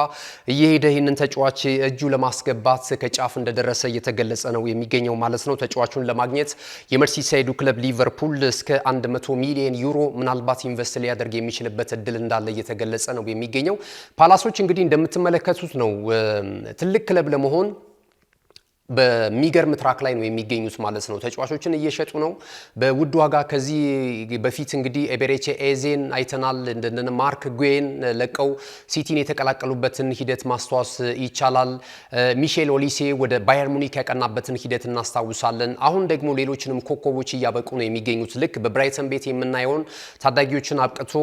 እየሄደ ይህንን ተጫዋች እጁ ለማስገባት ከጫፍ እንደደረሰ እየተገለጸ ነው የሚገኘው ማለት ነው። ተጫዋቹን ለማግኘት የመርሲሳይዱ ክለብ ሊቨርፑል እስከ 100 ሚሊዮን ዩሮ ምናልባት ኢንቨስት ሊያደርግ የሚችልበት እድል እንዳለ እየተገለጸ ነው የሚገኘው። ፓላሶች እንግዲህ እንደምትመለከቱት ነው ትልቅ ክለብ ለመሆን በሚገርም ትራክ ላይ ነው የሚገኙት ማለት ነው። ተጫዋቾችን እየሸጡ ነው በውድ ዋጋ። ከዚህ በፊት እንግዲህ ኤቤሬቺ ኤዜን አይተናል። እንደነ ማርክ ጉዌን ለቀው ሲቲን የተቀላቀሉበትን ሂደት ማስተዋስ ይቻላል። ሚሼል ኦሊሴ ወደ ባየር ሙኒክ ያቀናበትን ሂደት እናስታውሳለን። አሁን ደግሞ ሌሎችንም ኮከቦች እያበቁ ነው የሚገኙት። ልክ በብራይተን ቤት የምናየውን ታዳጊዎችን አብቅቶ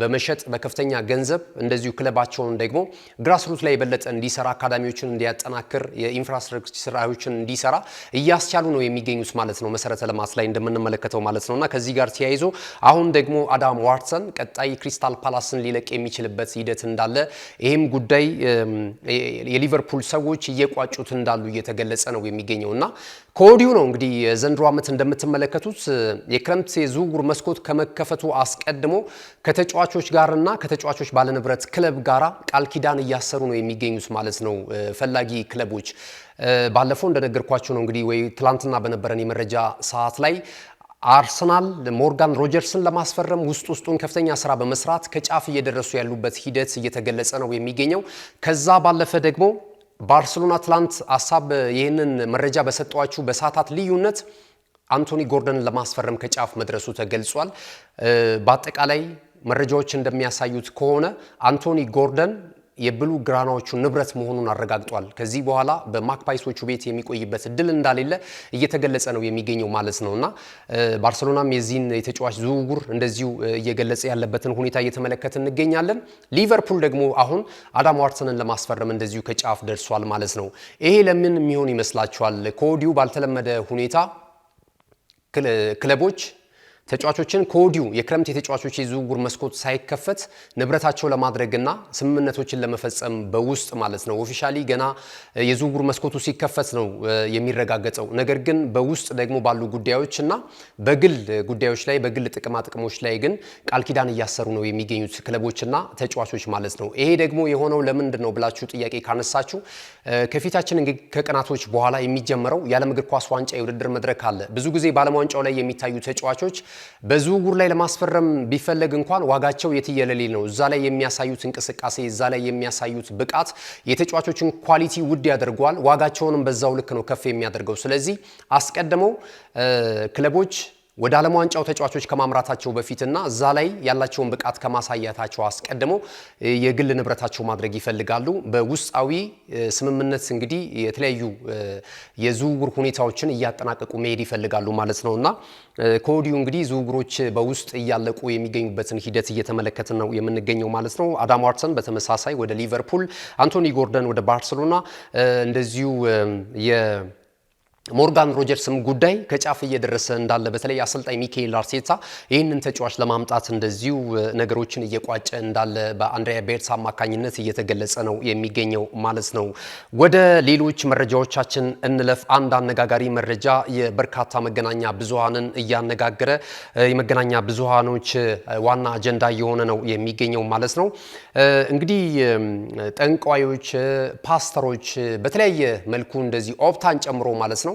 በመሸጥ በከፍተኛ ገንዘብ እንደዚሁ ክለባቸውን ደግሞ ግራስሩት ላይ የበለጠ እንዲሰራ አካዳሚዎችን እንዲያጠናክር የኢንፍራስትራክቸር ስራዎችን እንዲሰራ እያስቻሉ ነው የሚገኙት ማለት ነው። መሰረተ ልማት ላይ እንደምንመለከተው ማለት ነውና ከዚህ ጋር ተያይዞ አሁን ደግሞ አዳም ዋትሰን ቀጣይ ክሪስታል ፓላስን ሊለቅ የሚችልበት ሂደት እንዳለ ይሄም ጉዳይ የሊቨርፑል ሰዎች እየቋጩት እንዳሉ እየተገለጸ ነው የሚገኘውና ከወዲሁ ነው እንግዲህ ዘንድሮ ዓመት እንደምትመለከቱት የክረምት የዝውውር መስኮት ከመከፈቱ አስቀድሞ ከተጫዋቾች ጋርና ከተጫዋቾች ባለንብረት ክለብ ጋራ ቃል ኪዳን እያሰሩ ነው የሚገኙት ማለት ነው ፈላጊ ክለቦች። ባለፈው እንደነገርኳችሁ ነው እንግዲህ ወይ ትላንትና በነበረን የመረጃ ሰዓት ላይ አርሰናል ሞርጋን ሮጀርስን ለማስፈረም ውስጡን ከፍተኛ ስራ በመስራት ከጫፍ እየደረሱ ያሉበት ሂደት እየተገለጸ ነው የሚገኘው። ከዛ ባለፈ ደግሞ ባርሴሎና ትላንት ሐሳብ ይህንን መረጃ በሰጧችሁ በሰዓታት ልዩነት አንቶኒ ጎርደንን ለማስፈረም ከጫፍ መድረሱ ተገልጿል። በአጠቃላይ መረጃዎች እንደሚያሳዩት ከሆነ አንቶኒ ጎርደን የብሉ ግራናዎቹ ንብረት መሆኑን አረጋግጧል። ከዚህ በኋላ በማክፓይሶቹ ቤት የሚቆይበት እድል እንዳሌለ እየተገለጸ ነው የሚገኘው ማለት ነውና ባርሴሎናም የዚህን የተጫዋች ዝውውር እንደዚሁ እየገለጸ ያለበትን ሁኔታ እየተመለከትን እንገኛለን። ሊቨርፑል ደግሞ አሁን አዳም ዋትሰንን ለማስፈረም እንደዚሁ ከጫፍ ደርሷል ማለት ነው። ይሄ ለምን የሚሆን ይመስላችኋል? ከወዲሁ ባልተለመደ ሁኔታ ክለቦች ተጫዋቾችን ከወዲሁ የክረምት የተጫዋቾች የዝውውር መስኮት ሳይከፈት ንብረታቸው ለማድረግና ስምምነቶችን ለመፈጸም በውስጥ ማለት ነው ኦፊሻሊ ገና የዝውውር መስኮቱ ሲከፈት ነው የሚረጋገጠው። ነገር ግን በውስጥ ደግሞ ባሉ ጉዳዮችና በግል ጉዳዮች ላይ በግል ጥቅሞች ላይ ግን ቃል ኪዳን እያሰሩ ነው የሚገኙት ክለቦችና ተጫዋቾች ማለት ነው። ይሄ ደግሞ የሆነው ለምንድን ነው ብላችሁ ጥያቄ ካነሳችሁ ከፊታችን ከቀናቶች በኋላ የሚጀምረው የዓለም እግር ኳስ ዋንጫ የውድድር መድረክ አለ። ብዙ ጊዜ በዓለም ዋንጫው ላይ የሚታዩ ተጫዋቾች በዝውውር ላይ ለማስፈረም ቢፈለግ እንኳን ዋጋቸው የትየለሌ ነው። እዛ ላይ የሚያሳዩት እንቅስቃሴ እዛ ላይ የሚያሳዩት ብቃት የተጫዋቾችን ኳሊቲ ውድ ያደርገዋል። ዋጋቸውንም በዛው ልክ ነው ከፍ የሚያደርገው። ስለዚህ አስቀድመው ክለቦች ወደ ዓለም ዋንጫው ተጫዋቾች ከማምራታቸው በፊትና እዛ ላይ ያላቸውን ብቃት ከማሳያታቸው አስቀድመው የግል ንብረታቸው ማድረግ ይፈልጋሉ። በውስጣዊ ስምምነት እንግዲህ የተለያዩ የዝውውር ሁኔታዎችን እያጠናቀቁ መሄድ ይፈልጋሉ ማለት ነውና ከወዲሁ እንግዲህ ዝውውሮች በውስጥ እያለቁ የሚገኙበትን ሂደት እየተመለከትን ነው የምንገኘው ማለት ነው። አዳም ዋትሰን በተመሳሳይ ወደ ሊቨርፑል፣ አንቶኒ ጎርደን ወደ ባርሴሎና እንደዚሁ ሞርጋን ሮጀርስም ጉዳይ ከጫፍ እየደረሰ እንዳለ በተለይ አሰልጣኝ ሚካኤል አርቴታ ይህንን ተጫዋች ለማምጣት እንደዚሁ ነገሮችን እየቋጨ እንዳለ በአንድሪያ ቤርታ አማካኝነት እየተገለጸ ነው የሚገኘው ማለት ነው። ወደ ሌሎች መረጃዎቻችን እንለፍ። አንድ አነጋጋሪ መረጃ የበርካታ መገናኛ ብዙሃንን እያነጋገረ የመገናኛ ብዙሃኖች ዋና አጀንዳ እየሆነ ነው የሚገኘው ማለት ነው። እንግዲህ ጠንቋዮች፣ ፓስተሮች በተለያየ መልኩ እንደዚህ ኦፕታን ጨምሮ ማለት ነው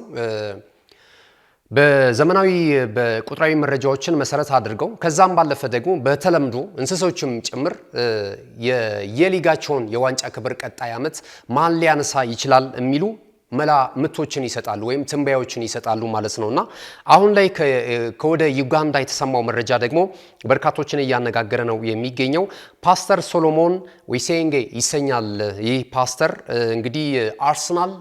በዘመናዊ በቁጥራዊ መረጃዎችን መሰረት አድርገው ከዛም ባለፈ ደግሞ በተለምዶ እንስሶችም ጭምር የሊጋቸውን የዋንጫ ክብር ቀጣይ ዓመት ማን ሊያነሳ ይችላል የሚሉ መላ ምቶችን ይሰጣሉ ወይም ትንበያዎችን ይሰጣሉ ማለት ነውና አሁን ላይ ከወደ ዩጋንዳ የተሰማው መረጃ ደግሞ በርካቶችን እያነጋገረ ነው የሚገኘው። ፓስተር ሶሎሞን ዊሴንጌ ይሰኛል። ይህ ፓስተር እንግዲህ አርሰናል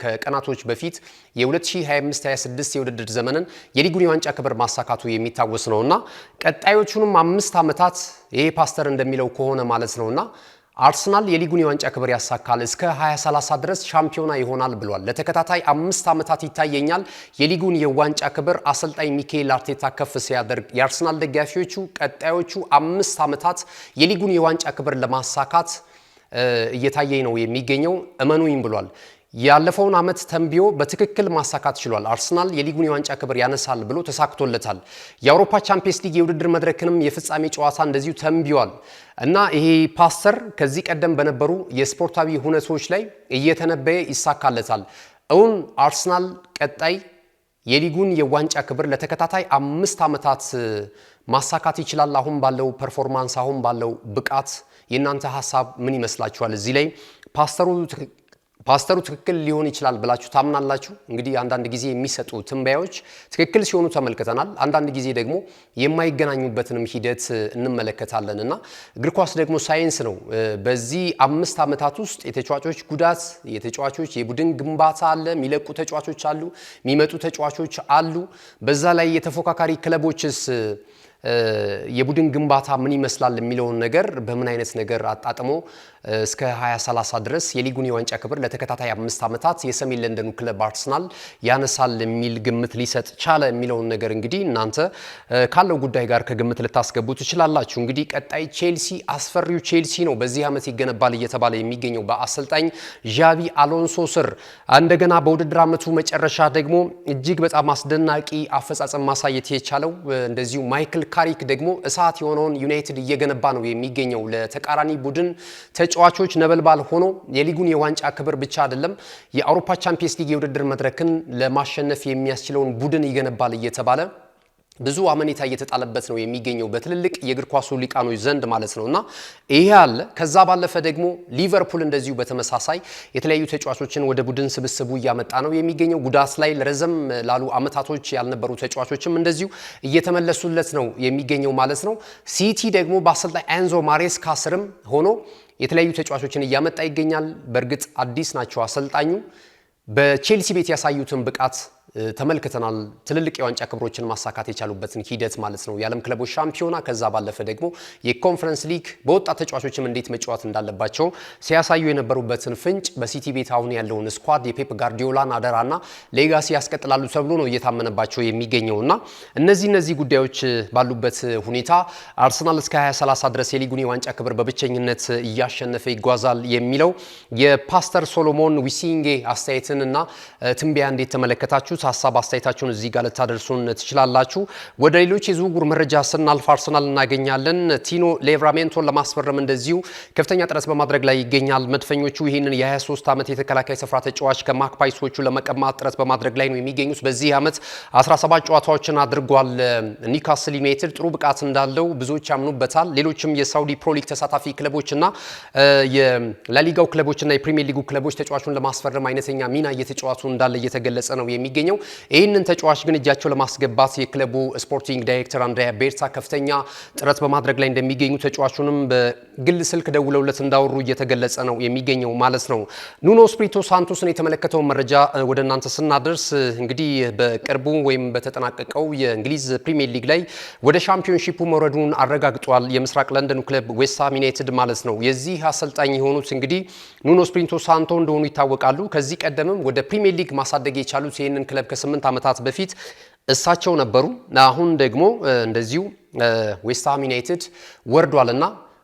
ከቀናቶች በፊት የ2025-26 የውድድር ዘመንን የሊጉን የዋንጫ ክብር ማሳካቱ የሚታወስ ነውና ቀጣዮቹንም 5 ዓመታት ይሄ ፓስተር እንደሚለው ከሆነ ማለት ነውና አርሰናል የሊጉን የዋንጫ ክብር ያሳካል እስከ 2030 ድረስ ሻምፒዮና ይሆናል ብሏል። ለተከታታይ 5 ዓመታት ይታየኛል የሊጉን የዋንጫ ክብር አሰልጣኝ ሚካኤል አርቴታ ከፍ ሲያደርግ የአርሰናል ደጋፊዎቹ ቀጣዮቹ 5 ዓመታት የሊጉን የዋንጫ ክብር ለማሳካት እየታየኝ ነው የሚገኘው እመኑኝ ብሏል። ያለፈውን ዓመት ተንቢዮ በትክክል ማሳካት ችሏል። አርሰናል የሊጉን የዋንጫ ክብር ያነሳል ብሎ ተሳክቶለታል። የአውሮፓ ቻምፒየንስ ሊግ የውድድር መድረክንም የፍጻሜ ጨዋታ እንደዚሁ ተንቢዋል እና ይሄ ፓስተር ከዚህ ቀደም በነበሩ የስፖርታዊ ሁነቶች ላይ እየተነበየ ይሳካለታል። እውን አርሰናል ቀጣይ የሊጉን የዋንጫ ክብር ለተከታታይ 5 ዓመታት ማሳካት ይችላል? አሁን ባለው ፐርፎርማንስ፣ አሁን ባለው ብቃት የእናንተ ሐሳብ ምን ይመስላችኋል? እዚህ ላይ ፓስተሩ ትክክል ሊሆን ይችላል ብላችሁ ታምናላችሁ? እንግዲህ አንዳንድ ጊዜ የሚሰጡ ትንበያዎች ትክክል ሲሆኑ ተመልክተናል። አንዳንድ ጊዜ ደግሞ የማይገናኙበትንም ሂደት እንመለከታለን እና እግር ኳስ ደግሞ ሳይንስ ነው። በዚህ 5 ዓመታት ውስጥ የተጫዋቾች ጉዳት፣ የተጫዋቾች የቡድን ግንባታ አለ፣ የሚለቁ ተጫዋቾች አሉ፣ የሚመጡ ተጫዋቾች አሉ። በዛ ላይ የተፎካካሪ ክለቦችስ የቡድን ግንባታ ምን ይመስላል የሚለውን ነገር በምን አይነት ነገር አጣጥሞ እስከ 2030 ድረስ የሊጉን የዋንጫ ክብር ለተከታታይ 5 ዓመታት የሰሜን ለንደኑ ክለብ አርሰናል ያነሳል የሚል ግምት ሊሰጥ ቻለ የሚለውን ነገር እንግዲህ እናንተ ካለው ጉዳይ ጋር ከግምት ልታስገቡ ትችላላችሁ። እንግዲህ ቀጣይ ቼልሲ አስፈሪው ቼልሲ ነው በዚህ ዓመት ይገነባል እየተባለ የሚገኘው በአሰልጣኝ ዣቢ አሎንሶ ስር። እንደገና በውድድር ዓመቱ መጨረሻ ደግሞ እጅግ በጣም አስደናቂ አፈጻጸም ማሳየት የቻለው እንደዚሁ ማይክል ካሪክ ደግሞ እሳት የሆነውን ዩናይትድ እየገነባ ነው የሚገኘው። ለተቃራኒ ቡድን ተጫዋቾች ነበልባል ሆኖ የሊጉን የዋንጫ ክብር ብቻ አይደለም የአውሮፓ ቻምፒየንስ ሊግ የውድድር መድረክን ለማሸነፍ የሚያስችለውን ቡድን ይገነባል እየተባለ ብዙ አመኔታ እየተጣለበት ነው የሚገኘው በትልልቅ የእግር ኳሱ ሊቃኖች ዘንድ ማለት ነውና ይሄ አለ። ከዛ ባለፈ ደግሞ ሊቨርፑል እንደዚሁ በተመሳሳይ የተለያዩ ተጫዋቾችን ወደ ቡድን ስብስቡ እያመጣ ነው የሚገኘው። ጉዳት ላይ ለረዘም ላሉ አመታቶች ያልነበሩ ተጫዋቾችም እንደዚሁ እየተመለሱለት ነው የሚገኘው ማለት ነው። ሲቲ ደግሞ በአሰልጣኝ ኤንዞ ማሬስካ ስርም ሆኖ የተለያዩ ተጫዋቾችን እያመጣ ይገኛል። በእርግጥ አዲስ ናቸው አሰልጣኙ። በቼልሲ ቤት ያሳዩትን ብቃት ተመልክተናል። ትልልቅ የዋንጫ ክብሮችን ማሳካት የቻሉበትን ሂደት ማለት ነው። የዓለም ክለቦች ሻምፒዮና፣ ከዛ ባለፈ ደግሞ የኮንፈረንስ ሊግ በወጣት ተጫዋቾችም እንዴት መጫወት እንዳለባቸው ሲያሳዩ የነበሩበትን ፍንጭ በሲቲ ቤት አሁን ያለውን ስኳድ የፔፕ ጋርዲዮላን አደራና ሌጋሲ ያስቀጥላሉ ተብሎ ነው እየታመነባቸው የሚገኘውና እነዚህ ጉዳዮች ባሉበት ሁኔታ አርሰናል እስከ 2030 ድረስ የሊጉን የዋንጫ ክብር በብቸኝነት እያሸነፈ ይጓዛል የሚለው የፓስተር ሶሎሞን ዊሲንጌ አስተያየትንና ትንበያ እንዴት ተመለከታችሁ? ሀሳብ አስተያየታችሁን እዚህ ጋር ልታደርሱን ትችላላችሁ። ወደ ሌሎች የዝውውር መረጃ ስናልፍ አርሰናል እናገኛለን። ቲኖ ሌቭራሜንቶን ለማስፈረም እንደዚሁ ከፍተኛ ጥረት በማድረግ ላይ ይገኛል። መድፈኞቹ ይህንን የ23 ዓመት የተከላካይ ስፍራ ተጫዋች ከማክፓይሶቹ ለመቀማት ጥረት በማድረግ ላይ ነው የሚገኙት። በዚህ ዓመት 17 ጨዋታዎችን አድርጓል። ኒውካስል ዩናይትድ ጥሩ ብቃት እንዳለው ብዙዎች ያምኑበታል። ሌሎችም የሳውዲ ፕሮ ሊግ ተሳታፊ ክለቦችና የላሊጋው ክለቦችና የፕሪሚየር ሊጉ ክለቦች ተጫዋቹን ለማስፈረም አይነተኛ ሚና እየተጫወቱ እንዳለ እየተገለጸ ነው የሚገኘው። ይህንን ተጫዋች ግን እጃቸው ለማስገባት የክለቡ ስፖርቲንግ ዳይሬክተር አንድሪያ ቤርታ ከፍተኛ ጥረት በማድረግ ላይ እንደሚገኙ ተጫዋቹንም በግል ስልክ ደውለውለት እንዳወሩ እየተገለጸ ነው የሚገኘው ማለት ነው። ኑኖ ስፕሪቶ ሳንቶስን የተመለከተውን መረጃ ወደ እናንተ ስናደርስ እንግዲህ በቅርቡ ወይም በተጠናቀቀው የእንግሊዝ ፕሪሚየር ሊግ ላይ ወደ ሻምፒዮንሺፑ መውረዱን አረጋግጧል። የምስራቅ ለንደኑ ክለብ ዌስትሃም ዩናይትድ ማለት ነው። የዚህ አሰልጣኝ የሆኑት እንግዲህ ኑኖ ስፕሪቶ ሳንቶ እንደሆኑ ይታወቃሉ። ከዚህ ቀደምም ወደ ፕሪሚየር ሊግ ማሳደግ የቻሉት ይህንን ክለብ ከ8 ዓመታት በፊት እሳቸው ነበሩ። አሁን ደግሞ እንደዚሁ ዌስትሃም ዩናይትድ ወርዷልና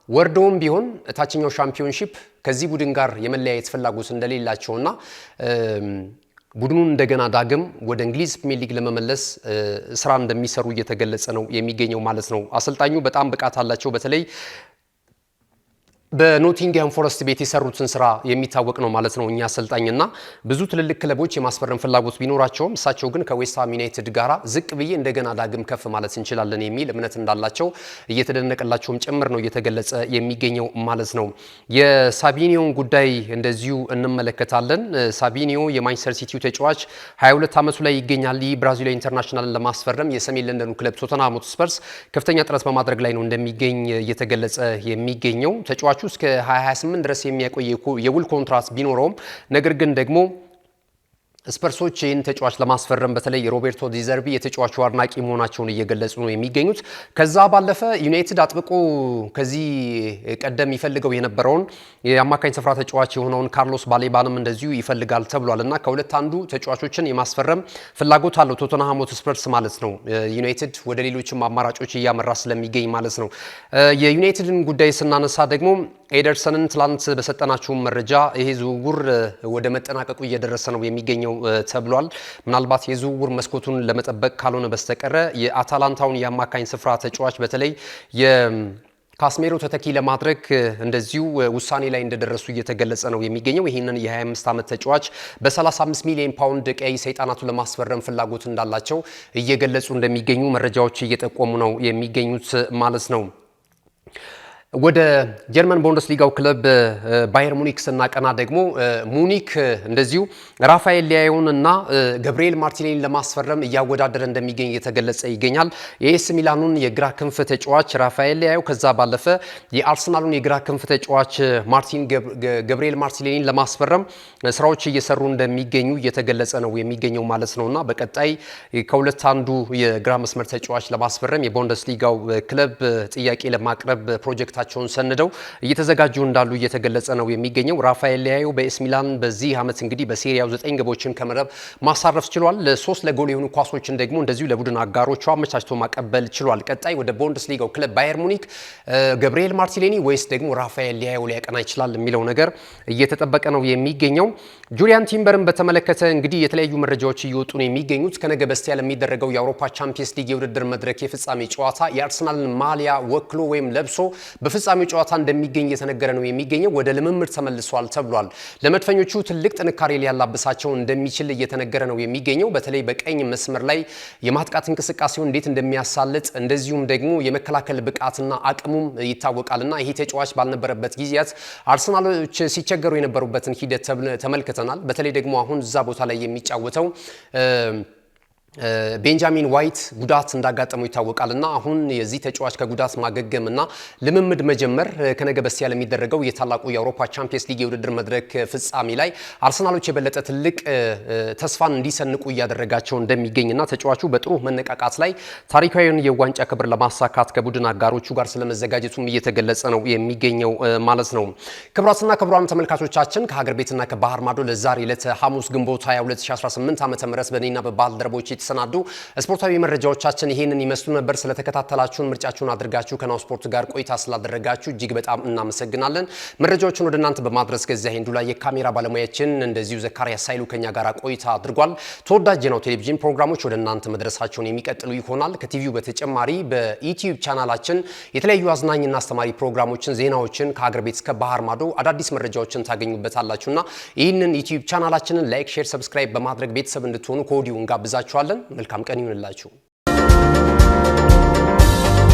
ወርዶም ቢሆን ታችኛው ሻምፒዮንሺፕ ከዚህ ቡድን ጋር የመለያየት ፍላጎት እንደሌላቸውና ቡድኑን እንደገና ዳግም ወደ እንግሊዝ ፕሪሚየር ሊግ ለመመለስ ስራ እንደሚሰሩ እየተገለጸ ነው የሚገኘው ማለት ነው። አሰልጣኙ በጣም ብቃት አላቸው። በተለይ በኖቲንግሃም ፎረስት ቤት የሰሩትን ስራ የሚታወቅ ነው ማለት ነው። እኛ አሰልጣኝና ብዙ ትልልቅ ክለቦች የማስፈረም ፍላጎት ቢኖራቸውም እሳቸው ግን ከዌስትሃም ዩናይትድ ጋራ ዝቅ ብዬ እንደገና ዳግም ከፍ ማለት እንችላለን የሚል እምነት እንዳላቸው እየተደነቀላቸውም ጭምር ነው እየተገለጸ የሚገኘው ማለት ነው። የሳቢኒዮን ጉዳይ እንደዚሁ እንመለከታለን። ሳቢኒዮ የማንቸስተር ሲቲው ተጫዋች 22 ዓመቱ ላይ ይገኛል። ይህ ብራዚላዊ ኢንተርናሽናልን ለማስፈረም የሰሜን ለንደኑ ክለብ ቶተንሃም ሆትስፐርስ ከፍተኛ ጥረት በማድረግ ላይ ነው እንደሚገኝ እየተገለጸ የሚገኘው ተጫዋች እስከ 2028 ድረስ የሚያቆይ የውል ኮንትራት ቢኖረውም ነገር ግን ደግሞ ስፐርሶች ይህን ተጫዋች ለማስፈረም በተለይ ሮቤርቶ ዲዘርቢ የተጫዋቹ አድናቂ መሆናቸውን እየገለጹ ነው የሚገኙት። ከዛ ባለፈ ዩናይትድ አጥብቆ ከዚህ ቀደም ይፈልገው የነበረውን የአማካኝ ስፍራ ተጫዋች የሆነውን ካርሎስ ባሌባንም እንደዚሁ ይፈልጋል ተብሏልና ከሁለት አንዱ ተጫዋቾችን የማስፈረም ፍላጎት አለው ቶተንሃም ሆትስፐርስ ማለት ነው። ዩናይትድ ወደ ሌሎችም አማራጮች እያመራ ስለሚገኝ ማለት ነው። የዩናይትድን ጉዳይ ስናነሳ ደግሞ ኤደርሰንን ትላንት በሰጠናችሁ መረጃ ይሄ ዝውውር ወደ መጠናቀቁ እየደረሰ ነው የሚገኘው ተብሏል። ምናልባት የዝውውር መስኮቱን ለመጠበቅ ካልሆነ በስተቀረ የአታላንታውን የአማካኝ ስፍራ ተጫዋች በተለይ ካስሜሮ ተተኪ ለማድረግ እንደዚሁ ውሳኔ ላይ እንደደረሱ እየተገለጸ ነው የሚገኘው። ይህንን የ25 ዓመት ተጫዋች በ35 ሚሊዮን ፓውንድ ቀይ ሰይጣናቱ ለማስፈረም ፍላጎት እንዳላቸው እየገለጹ እንደሚገኙ መረጃዎች እየጠቆሙ ነው የሚገኙት ማለት ነው። ወደ ጀርመን ቡንደስሊጋው ክለብ ባየር ሙኒክ ስናቀና ደግሞ ሙኒክ እንደዚሁ ራፋኤል ሊያዮን እና ገብርኤል ማርቲኔሊን ለማስፈረም እያወዳደረ እንደሚገኝ እየተገለጸ ይገኛል። የኤስ ሚላኑን የግራ ክንፍ ተጫዋች ራፋኤል ሊያዮ ከዛ ባለፈ የአርሰናሉን የግራ ክንፍ ተጫዋች ገብርኤል ማርቲኔሊን ለማስፈረም ስራዎች እየሰሩ እንደሚገኙ እየተገለጸ ነው የሚገኘው ማለት ነውና በቀጣይ ከሁለት አንዱ የግራ መስመር ተጫዋች ለማስፈረም የቡንደስሊጋው ክለብ ጥያቄ ለማቅረብ ፕሮጀክት ቸውን ሰንደው እየተዘጋጁ እንዳሉ እየተገለጸ ነው የሚገኘው። ራፋኤል ሊያዮ በኤስ ሚላን በዚህ ዓመት እንግዲህ በሴሪያው 9 ግቦችን ከመረብ ማሳረፍ ችሏል። ለ3 ለጎል የሆኑ ኳሶችን ደግሞ እንደዚሁ ለቡድን አጋሮቹ አመቻችቶ ማቀበል ችሏል። ቀጣይ ወደ ቡንደስሊጋው ክለብ ባየር ሙኒክ ገብርኤል ማርቲኔሊ ወይስ ደግሞ ራፋኤል ሊያዮ ሊያቀና ይችላል የሚለው ነገር እየተጠበቀ ነው የሚገኘው። ጁሊያን ቲምበርን በተመለከተ እንግዲህ የተለያዩ መረጃዎች እየወጡ ነው የሚገኙት። ከነገ በስቲያ ለሚደረገው የአውሮፓ ቻምፒየንስ ሊግ የውድድር መድረክ የፍጻሜ ጨዋታ የአርሰናልን ማሊያ ወክሎ ወይም ለብሶ በፍጻሜው ጨዋታ እንደሚገኝ እየተነገረ ነው የሚገኘው። ወደ ልምምድ ተመልሷል ተብሏል። ለመድፈኞቹ ትልቅ ጥንካሬ ሊያላብሳቸው እንደሚችል እየተነገረ ነው የሚገኘው። በተለይ በቀኝ መስመር ላይ የማጥቃት እንቅስቃሴውን እንዴት እንደሚያሳልጥ እንደዚሁም ደግሞ የመከላከል ብቃትና አቅሙም ይታወቃልና ይሄ ተጫዋች ባልነበረበት ጊዜያት አርሰናሎች ሲቸገሩ የነበሩበትን ሂደት ተመልክተናል። በተለይ ደግሞ አሁን እዛ ቦታ ላይ የሚጫወተው ቤንጃሚን ዋይት ጉዳት እንዳጋጠመው ይታወቃልና አሁን የዚህ ተጫዋች ከጉዳት ማገገምና ልምምድ መጀመር ከነገ በስቲያ ለሚደረገው የታላቁ የአውሮፓ ቻምፒየንስ ሊግ የውድድር መድረክ ፍጻሜ ላይ አርሰናሎች የበለጠ ትልቅ ተስፋን እንዲሰንቁ እያደረጋቸው እንደሚገኝና ተጫዋቹ በጥሩ መነቃቃት ላይ ታሪካዊውን የዋንጫ ክብር ለማሳካት ከቡድን አጋሮቹ ጋር ስለመዘጋጀቱም እየተገለጸ ነው የሚገኘው ማለት ነው። ክቡራትና ክቡራን ተመልካቾቻችን ከሀገር ቤትና ከባህር ማዶ ለዛሬ ዕለት ሐሙስ ግንቦት 22 2018 ዓ.ም በእኔና በባልደረቦቼ የተሰናዱ ስፖርታዊ መረጃዎቻችን ይሄንን ይመስሉ ነበር። ስለተከታተላችሁን ምርጫችሁን አድርጋችሁ ከናሁ ስፖርት ጋር ቆይታ ስላደረጋችሁ እጅግ በጣም እናመሰግናለን። መረጃዎችን ወደ እናንተ በማድረስ ገዚያ ሄንዱ ላይ የካሜራ ባለሙያችን እንደዚሁ ዘካሪያስ ሳይሉ ከኛ ጋር ቆይታ አድርጓል። ተወዳጅ ነው ቴሌቪዥን ፕሮግራሞች ወደ እናንተ መድረሳቸውን የሚቀጥሉ ይሆናል። ከቲቪው በተጨማሪ በዩቲዩብ ቻናላችን የተለያዩ አዝናኝና አስተማሪ ፕሮግራሞችን፣ ዜናዎችን ከሀገር ቤት እስከ ባህር ማዶ አዳዲስ መረጃዎችን ታገኙበታላችሁና ይህንን ዩቲዩብ ቻናላችንን ላይክ፣ ሼር፣ ሰብስክራይብ በማድረግ ቤተሰብ እንድትሆኑ ከወዲሁ እንጋብዛችኋለን። መልካም ቀን ይሁንላችሁ።